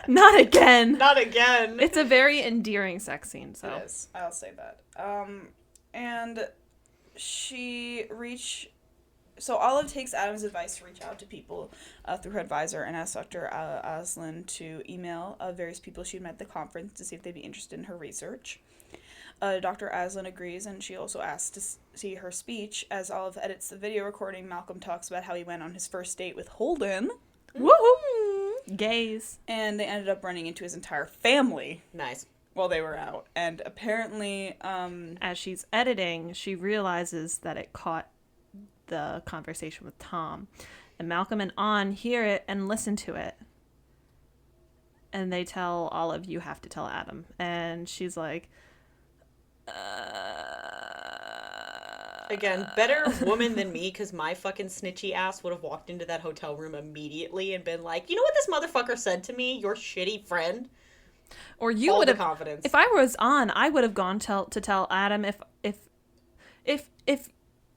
Not again. Not again. It's a very endearing sex scene, so. it is. I'll say that. And so Olive takes Adam's advice to reach out to people through her advisor and asks Dr. Aslan to email various people she'd met at the conference to see if they'd be interested in her research. Dr. Aslan agrees, and she also asks to see her speech. As Olive edits the video recording, Malcolm talks about how he went on his first date with Holden, Woohoo! Gays. and they ended up running into his entire family Nice. while they were out. And apparently, As she's editing, she realizes that it caught the conversation with Tom. And Malcolm and An hear it and listen to it. And they tell Olive, you have to tell Adam. And she's like, Again, better woman than me, because my fucking snitchy ass would have walked into that hotel room immediately and been like, you know what this motherfucker said to me? Your shitty friend? or you All would the have, confidence. if I was on, I would have gone to tell Adam if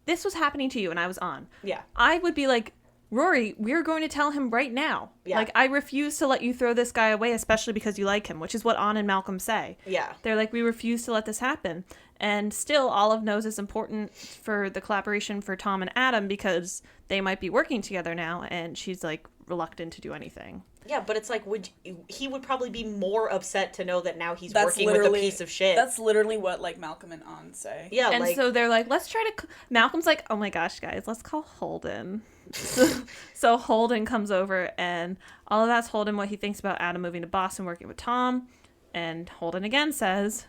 this was happening to you and I was on. Yeah. I would be like, Rory, we're going to tell him right now. Yeah. Like, I refuse to let you throw this guy away, especially because you like him, which is what An and Malcolm say. Yeah. They're like, we refuse to let this happen. And still, Olive knows it's important for the collaboration for Tom and Adam because they might be working together now, and she's, like, reluctant to do anything. Yeah, but it's like, he would probably be more upset to know that now he's That's working with a literally- piece of shit. that's literally what, like, Malcolm and An say. Yeah, And like, so they're like, let's try to... Malcolm's like, oh my gosh, guys, let's call Holden. So Holden comes over, and Olive asks Holden what he thinks about Adam moving to Boston working with Tom. And Holden again says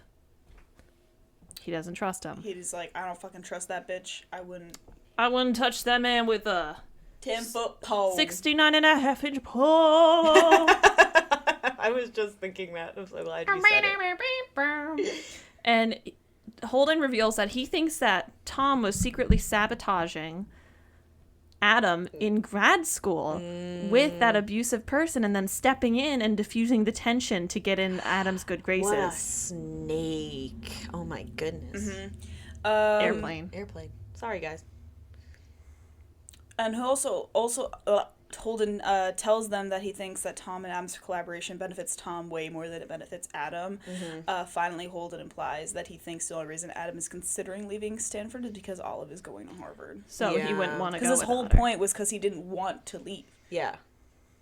he doesn't trust him. He's like, I don't fucking trust that bitch. I wouldn't. I wouldn't touch that man with a 10-foot pole. 69.5-inch pole. I was just thinking that. I'm so glad you said it. And Holden reveals that he thinks that Tom was secretly sabotaging Adam in grad school with that abusive person and then stepping in and diffusing the tension to get in Adam's good graces. What a snake. Oh my goodness. Airplane. Airplane. Sorry, guys. And who also Holden tells them that he thinks that Tom and Adam's collaboration benefits Tom way more than it benefits Adam. Finally, Holden implies that he thinks the only reason Adam is considering leaving Stanford is because Olive is going to Harvard. So he Yeah. wouldn't want to go Because his with whole Otter. point was because he didn't want to leave. Yeah.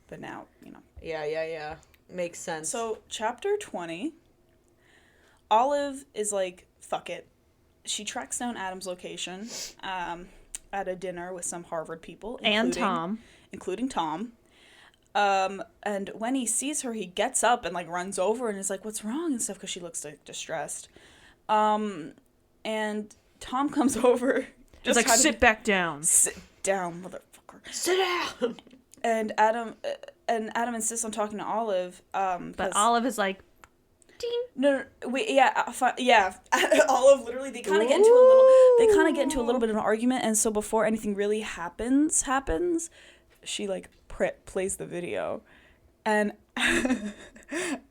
But now, you know. Yeah. Makes sense. So, chapter 20, Olive is like, fuck it. She tracks down Adam's location at a dinner with some Harvard people. And Tom. Including Tom. And when he sees her, he gets up and, like, runs over and is like, what's wrong and stuff, because she looks, like, distressed. And Tom comes over. He's like, sit back down. Sit down, motherfucker. sit down. And Adam insists on talking to Olive. But Olive is like, ding. No, wait, yeah. Olive literally, they kind of get into a little bit of an argument, and so before anything really happens, she like plays the video, and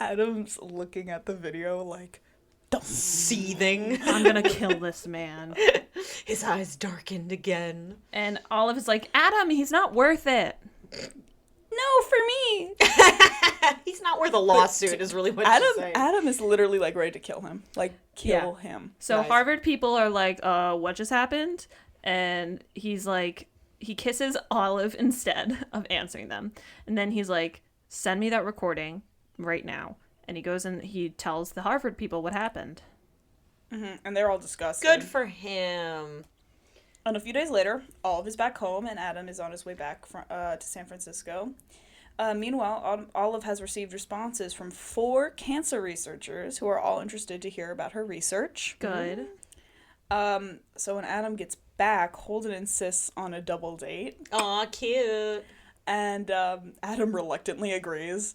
Adam's looking at the video like seething. I'm gonna kill this man. His eyes darkened again. And Olive is like, Adam, he's not worth it. no for me. He's not worth a lawsuit is really what she's saying. Adam is literally like ready to kill him, like kill him. So Nice. Harvard people are like, what just happened? And he's like, he kisses Olive instead of answering them. And then he's like, send me that recording right now. And he goes and he tells the Harvard people what happened. And they're all disgusted. Good for him. And a few days later, Olive is back home, and Adam is on his way back to San Francisco. Meanwhile, Olive has received responses from 4 cancer researchers who are all interested to hear about her research. Good. So when Adam gets back, Holden insists on a double date, Aw, cute. and Adam reluctantly agrees.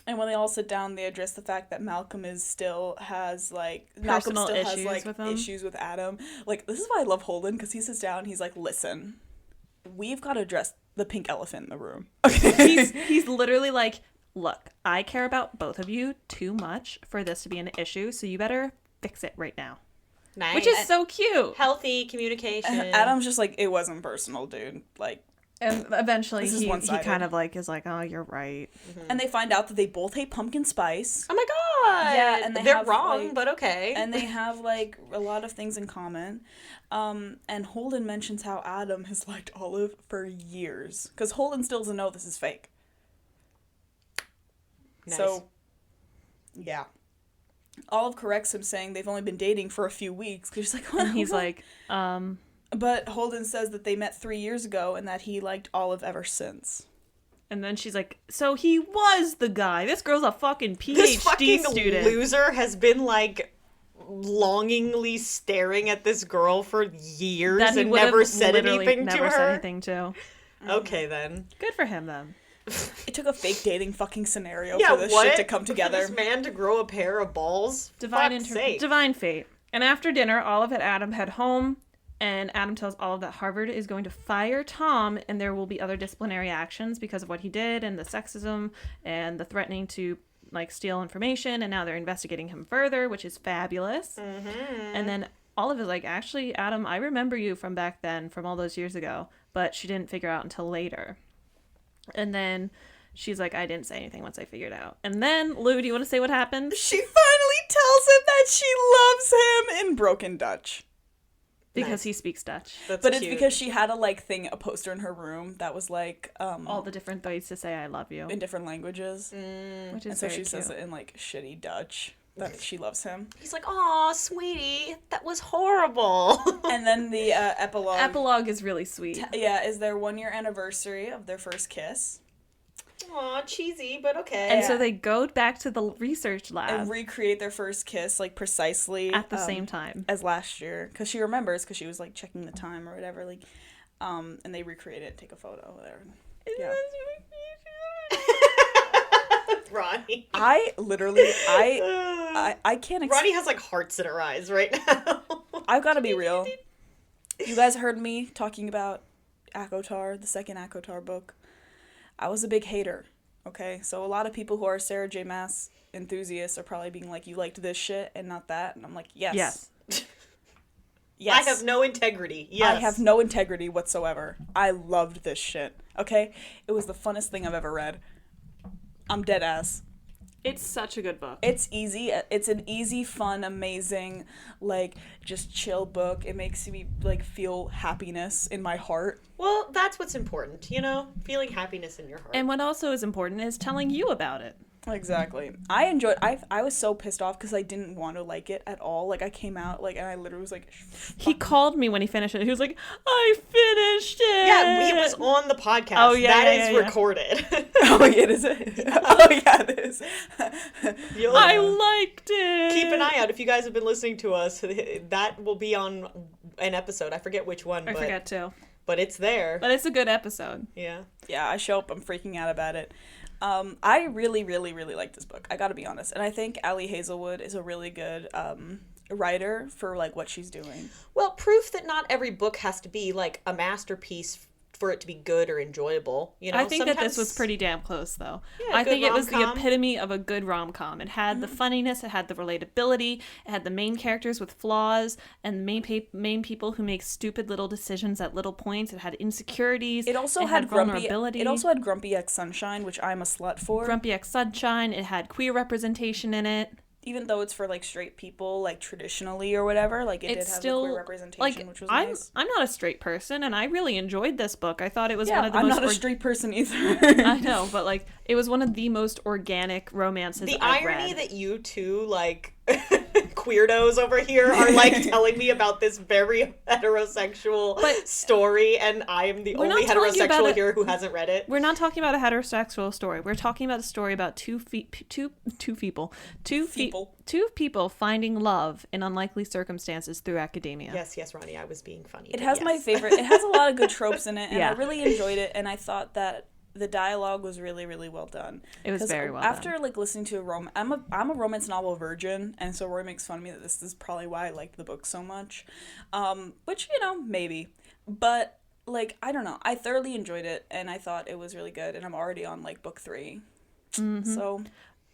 And when they all sit down, they address the fact that Malcolm still has Personal issues with him. issues with Adam. Like, this is why I love Holden, because he sits down and he's like, listen, we've got to address the pink elephant in the room. He's literally like, look, I care about both of you too much for this to be an issue, so you better fix it right now. Nice. Which is so cute. Healthy communication. Adam's just like, it wasn't personal, dude. Like, And eventually This is he one-sided. kind of like is like, oh, you're right. and they find out that they both hate pumpkin spice. Oh my god. Yeah, and they're have, wrong, like- but okay. And they have, like, a lot of things in common. And Holden mentions how Adam has liked Olive for years. Because Holden still doesn't know this is fake. Nice. So, yeah. Olive corrects him, saying they've only been dating for a few weeks. Because she's like, well, And he's like, But Holden says that they met 3 years ago and that he liked Olive ever since. and then she's like, so he was the guy. This girl's a fucking PhD this fucking student. loser has been like longingly staring at this girl for years That he and would have never said literally anything to never said her. anything to. Okay then. Good for him then. It took a fake dating fucking scenario Yeah, for this what? shit to come For together. this man to grow a pair of balls. Divine Fuck's sake. divine fate. And after dinner, Olive and Adam head home, and Adam tells Olive that Harvard is going to fire Tom, and there will be other disciplinary actions because of what he did and the sexism and the threatening to like steal information. And now they're investigating him further, which is fabulous. And then Olive is like, actually, Adam, I remember you from back then, from all those years ago, but she didn't figure out until later. And then she's like, I didn't say anything once I figured out. And then, Lou, do you want to say what happened? She finally tells him that she loves him in broken Dutch. Because Nice. he speaks Dutch. That's But cute. it's because she had a poster in her room that was like All the different ways to say I love you. in different languages. Which And is so very she says cute. it in like shitty Dutch that she loves him. He's like, aw, sweetie, that was horrible. And then the epilogue. Epilogue is really sweet. Yeah, is their 1-year anniversary of their first kiss. Aw, cheesy, but okay. And so they go back to the research lab And recreate their first kiss like precisely at the same time. as last year, because she remembers, because she was like checking the time or whatever, like and they recreate it, take a photo there. Yeah. Ronnie. I literally I can't Ronnie has like hearts in her eyes right now. I've got to be real. You guys heard me talking about ACOTAR, the second ACOTAR book. I was a big hater, okay? So a lot of people who are Sarah J. Maas enthusiasts are probably being like, you liked this shit and not that. And I'm like, yes. Yes. Yes. I have no integrity. Yes. I have no integrity whatsoever. I loved this shit, okay? It was the funnest thing I've ever read. I'm dead ass. It's such a good book. It's easy. It's an easy, fun, amazing, like, just chill book. It makes me, like, feel happiness in my heart. Well, that's what's important, you know? Feeling happiness in your heart. And what also is important is telling you about it. Exactly. I enjoyed. I was so pissed off because I didn't want to like it at all. Like, I came out, like, and I literally was like, He called me when he finished it. He was like, I finished it. yeah, it was on the podcast. Oh, yeah, That yeah, is yeah. recorded. oh, yeah, it is. Oh, yeah, it is. I liked it. Keep an eye out. If you guys have been listening to us, that will be on an episode. I forget which one, I forget too. but it's there. But it's a good episode. Yeah. Yeah, I show up. I'm freaking out about it. I really, really, really like this book. I gotta be honest. And I think Allie Hazelwood is a really good writer for, like, what she's doing. Well, proof that not every book has to be like a masterpiece for it to be good or enjoyable. You know, I think that this sometimes- was pretty damn close, though. Yeah, I good think it was the rom-com. epitome of a good rom-com. It had the funniness, it had the relatability, it had the main characters with flaws, and main people who make stupid little decisions at little points. It had insecurities. It also had vulnerability. It also had Grumpy X Sunshine, which I'm a slut for. Grumpy X Sunshine. It had queer representation in it. Even though it's for like straight people, like traditionally or whatever, like it It's did have still the queer representation, like which was I'm nice. not a straight person, and I really enjoyed this book. I thought it was Yeah, one of the I'm most. not a straight person either. I know, but like it was one of the most organic romances The I've irony read. that you two, like, queerdos over here are, like, telling me about this very heterosexual story, and I am the We're only not talking about heterosexual it- here who hasn't read it. We're not talking about a heterosexual story. We're talking about a story about two people finding love in unlikely circumstances through academia. Yes, Ronnie, I was being funny. It but has yes. my favorite. It has a lot of good tropes in it, and Yeah. I really enjoyed it. And I thought that the dialogue was really, really well done. It was 'Cause very well after done. like listening to I'm a romance novel virgin, and so Roy makes fun of me that this is probably why I like the book so much, which maybe, but like I don't know, I thoroughly enjoyed it, and I thought it was really good, and I'm already on like book 3, so.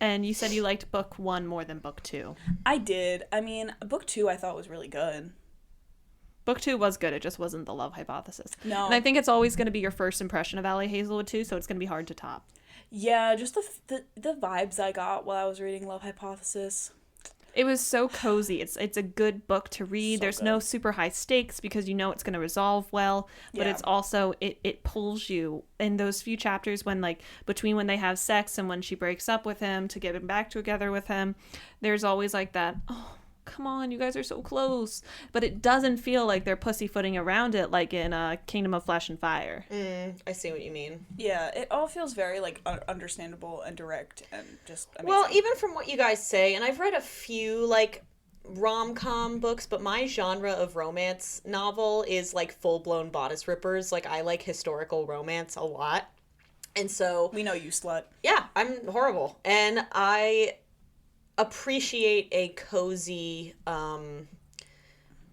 And you said you liked book 1 more than book 2. I did. I mean, book 2 I thought was really good. Book 2 was good. It just wasn't the love hypothesis. No. And I think it's always going to be your first impression of Allie Hazelwood too, so it's going to be hard to top. Yeah, just the vibes I got while I was reading Love Hypothesis. It was so cozy. It's a good book to read. So There's good. no super high stakes because you know it's going to resolve well, but Yeah. it's also it pulls you in those few chapters when like between when they have sex and when she breaks up with him to get him back together with him. There's always like that, oh, come on, you guys are so close. But it doesn't feel like they're pussyfooting around it like in Kingdom of Flesh and Fire. I see what you mean. Yeah, it all feels very like understandable and direct and just amazing. Well, even from what you guys say, and I've read a few, like, rom-com books, but my genre of romance novel is, like, full-blown bodice rippers. Like, I like historical romance a lot. And so, we know you, slut. yeah, I'm horrible. And I appreciate a cozy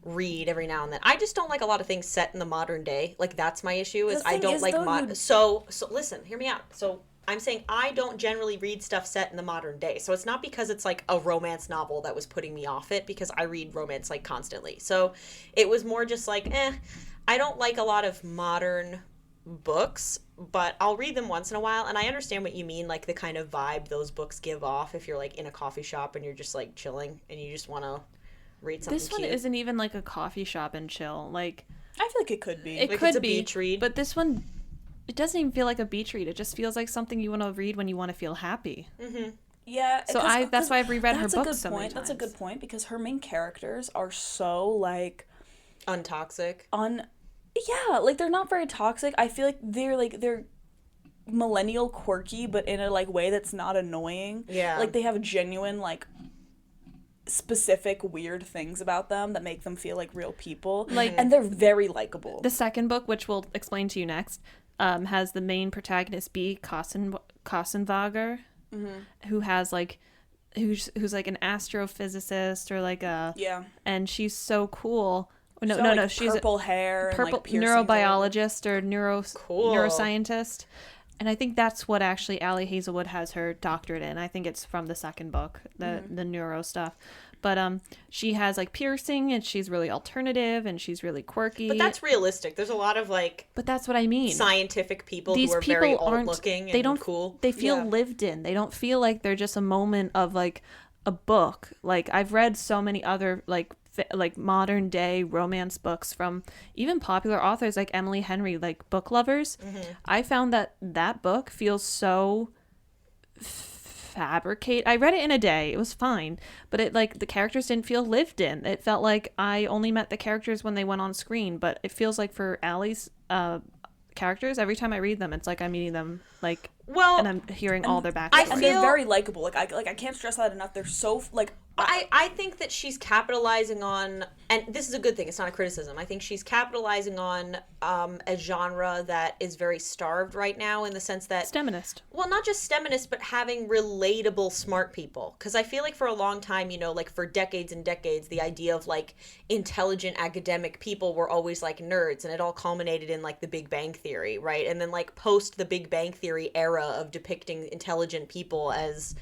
read every now and then. I just don't like a lot of things set in the modern day. Like, that's my issue, is The I thing don't is, like though, so listen, hear me out. So I'm saying I don't generally read stuff set in the modern day. So it's not because it's like a romance novel that was putting me off it, because I read romance like constantly. So it was more just like, I don't like a lot of modern books, but I'll read them once in a while, and I understand what you mean, like the kind of vibe those books give off if you're like in a coffee shop and you're just like chilling and you just want to read something This one cute. isn't even like a coffee shop and chill. Like I feel like it could be. it Like, could it's a be beach read. but this one, it doesn't even feel like a beach read. It just feels like something you want to read when you want to feel happy. Yeah. So that's why I've reread her that's a books good so many point. That's a good times. point, because her main characters are so like Untoxic. yeah, like they're not very toxic. I feel like they're millennial quirky, but in a like way that's not annoying. Yeah. Like they have genuine like specific weird things about them that make them feel like real people. Like- and they're very likable. The second book, which we'll explain to you next, has the main protagonist be Kassenwager, who has like who's like an astrophysicist or like a Yeah. and she's so cool. No, So, no, like, no. She's purple hair, and, purple like, piercings or whatever. neurobiologist or Cool. neuroscientist. And I think that's what actually Allie Hazelwood has her doctorate in. I think it's from the second book, the neuro stuff. But she has like piercing, and she's really alternative, and she's really quirky. But that's realistic. There's a lot of like But that's what I mean. scientific people These who are people very aren't old looking and they don't cool. They feel Yeah. lived in. They don't feel like they're just a moment of like a book. Like I've read so many other like modern day romance books from even popular authors like Emily Henry, like book lovers. I found that book feels so fabricate. I read it in a day. It was fine, but it like the characters didn't feel lived in. It felt like I only met the characters when they went on screen, but it feels like for Allie's characters, every time I read them, it's like I'm meeting them like Well, and I'm hearing all their backstory. I And feel- they're very likable. Like I can't stress that enough. They're so like I think that she's capitalizing on, and this is a good thing, it's not a criticism. I think she's capitalizing on a genre that is very starved right now in the sense that... STEMinist. Well, not just STEMinist, but having relatable smart people. Because I feel like for a long time, you know, like for decades and decades, the idea of like intelligent academic people were always like nerds, and it all culminated in like the Big Bang Theory, right? And then like post the Big Bang Theory era of depicting intelligent people as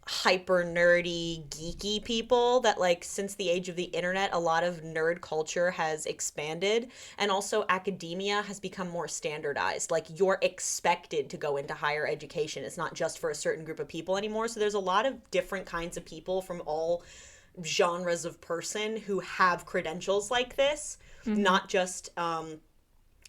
hyper nerdy geeky people, that like since the age of the internet a lot of nerd culture has expanded, and also academia has become more standardized. Like you're expected to go into higher education. It's not just for a certain group of people anymore. So there's a lot of different kinds of people from all genres of person who have credentials like this, not just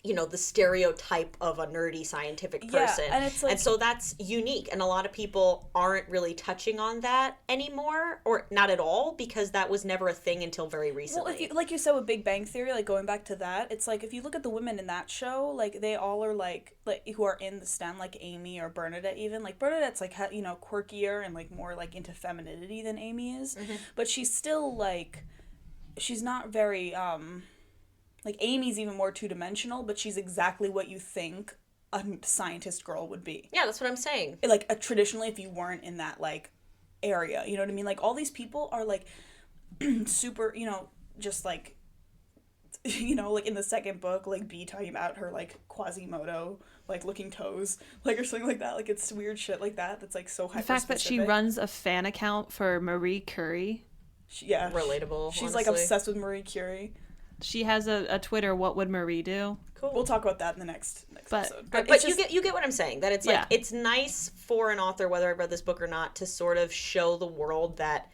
you know, the stereotype of a nerdy scientific person. Yeah, and it's like... And so that's unique. And a lot of people aren't really touching on that anymore, or not at all, because that was never a thing until very recently. Well, if you, like you said with Big Bang Theory, like going back to that, it's like if you look at the women in that show, like they all are like who are in the STEM, like Amy or Bernadette even. Like Bernadette's like, you know, quirkier and like more like into femininity than Amy is. But she's still like, she's not very... like, Amy's even more two-dimensional, but she's exactly what you think a scientist girl would be. Yeah, that's what I'm saying. Like, traditionally, if you weren't in that, like, area, you know what I mean? Like, all these people are, like, super, you know, just, like, you know, like, in the second book, like, Bee talking about her, like, Quasimodo, like, looking toes, like, or something like that. Like, it's weird shit like that that's, like, so hyper-specific. The fact that she runs a fan account for Marie Curie. Yeah. Relatable, She's, honestly. like, obsessed with Marie Curie. She has a Twitter, what would Marie do? Cool. We'll talk about that in the next episode. But it's you get what I'm saying. That it's like, Yeah. it's nice for an author, whether I read this book or not, to sort of show the world that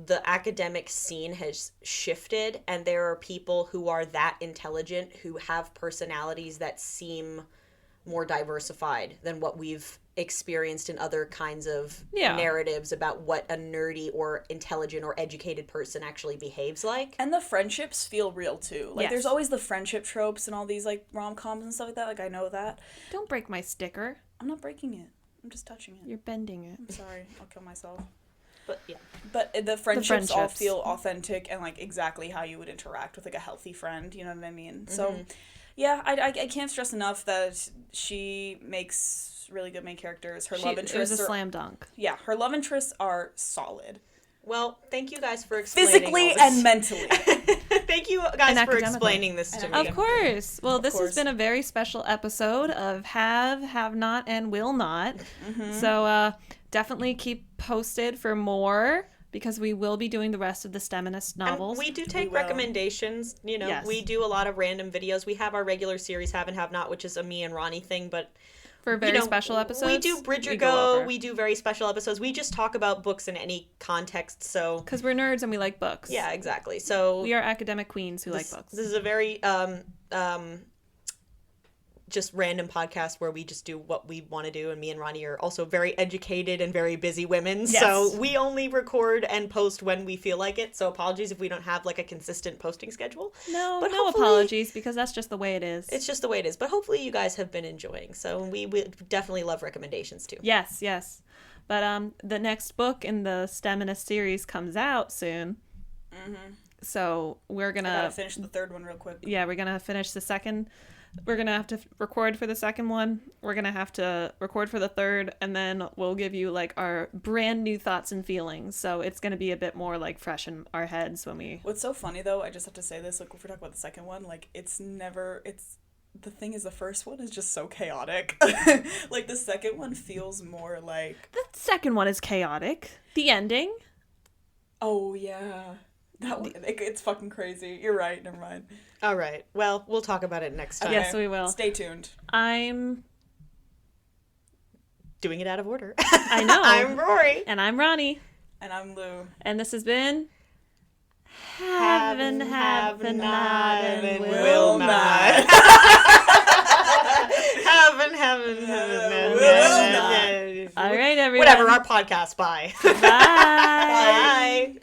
the academic scene has shifted, and there are people who are that intelligent, who have personalities that seem more diversified than what we've experienced in other kinds of narratives about what a nerdy or intelligent or educated person actually behaves like. And the friendships feel real too. Like Yes. there's always the friendship tropes and all these like rom-coms and stuff like that. Like I know that. Don't break my sticker. I'm not breaking it. I'm just touching it. You're bending it. I'm sorry. I'll kill myself. But yeah. But the friendships all friendships. feel authentic and like exactly how you would interact with like a healthy friend. You know what I mean? So yeah, I can't stress enough that she makes really good main characters. Her love interests It was a are, slam dunk. yeah, her love interests are solid. Well, thank you guys for explaining Physically all this. and mentally. Thank you guys for academically. explaining this to me. Of course. Well, this course. has been a very special episode of have not, and will not. So definitely keep posted for more, because we will be doing the rest of the STEMinist novels. And we do take We will. recommendations. You know, Yes. we do a lot of random videos. We have our regular series, Have and Have Not, which is a me and Ronnie thing, but for very you know, special episodes. we do Bridge or we Go. over. We do very special episodes. We just talk about books in any context. So Because we're nerds and we like books. yeah, exactly. So We are academic queens who like books. This is a very just random podcast where we just do what we want to do, and me and Ronnie are also very educated and very busy women. Yes. So we only record and post when we feel like it. So apologies if we don't have like a consistent posting schedule. No, But no hopefully- apologies, because that's just the way it is. It's just the way it is. But hopefully you guys have been enjoying. So we definitely love recommendations too. Yes, yes. But the next book in the STEMinist series comes out soon. So we're I gotta gonna finish the third one real quick. we're gonna finish the second. We're gonna have to record for the second one. We're gonna have to record for the third, and then we'll give you like our brand new thoughts and feelings. So it's gonna be a bit more like fresh in our heads when we. What's so funny though, I just have to say this, like if we're talking about the second one, like it's the thing is the first one is just so chaotic. Like the second one feels more like, The second one is chaotic. The ending. oh yeah, that one, it's fucking crazy. You're right, never mind. All right. Well, we'll talk about it next time. Yes, we will. Stay tuned. I'm. Doing it out of order. I know. I'm Rory. And I'm Ronnie. And I'm Lou. And this has been. Have not, and will not. Haven't. Will not. All right, everyone. Whatever, our podcast. Bye. Bye. Bye.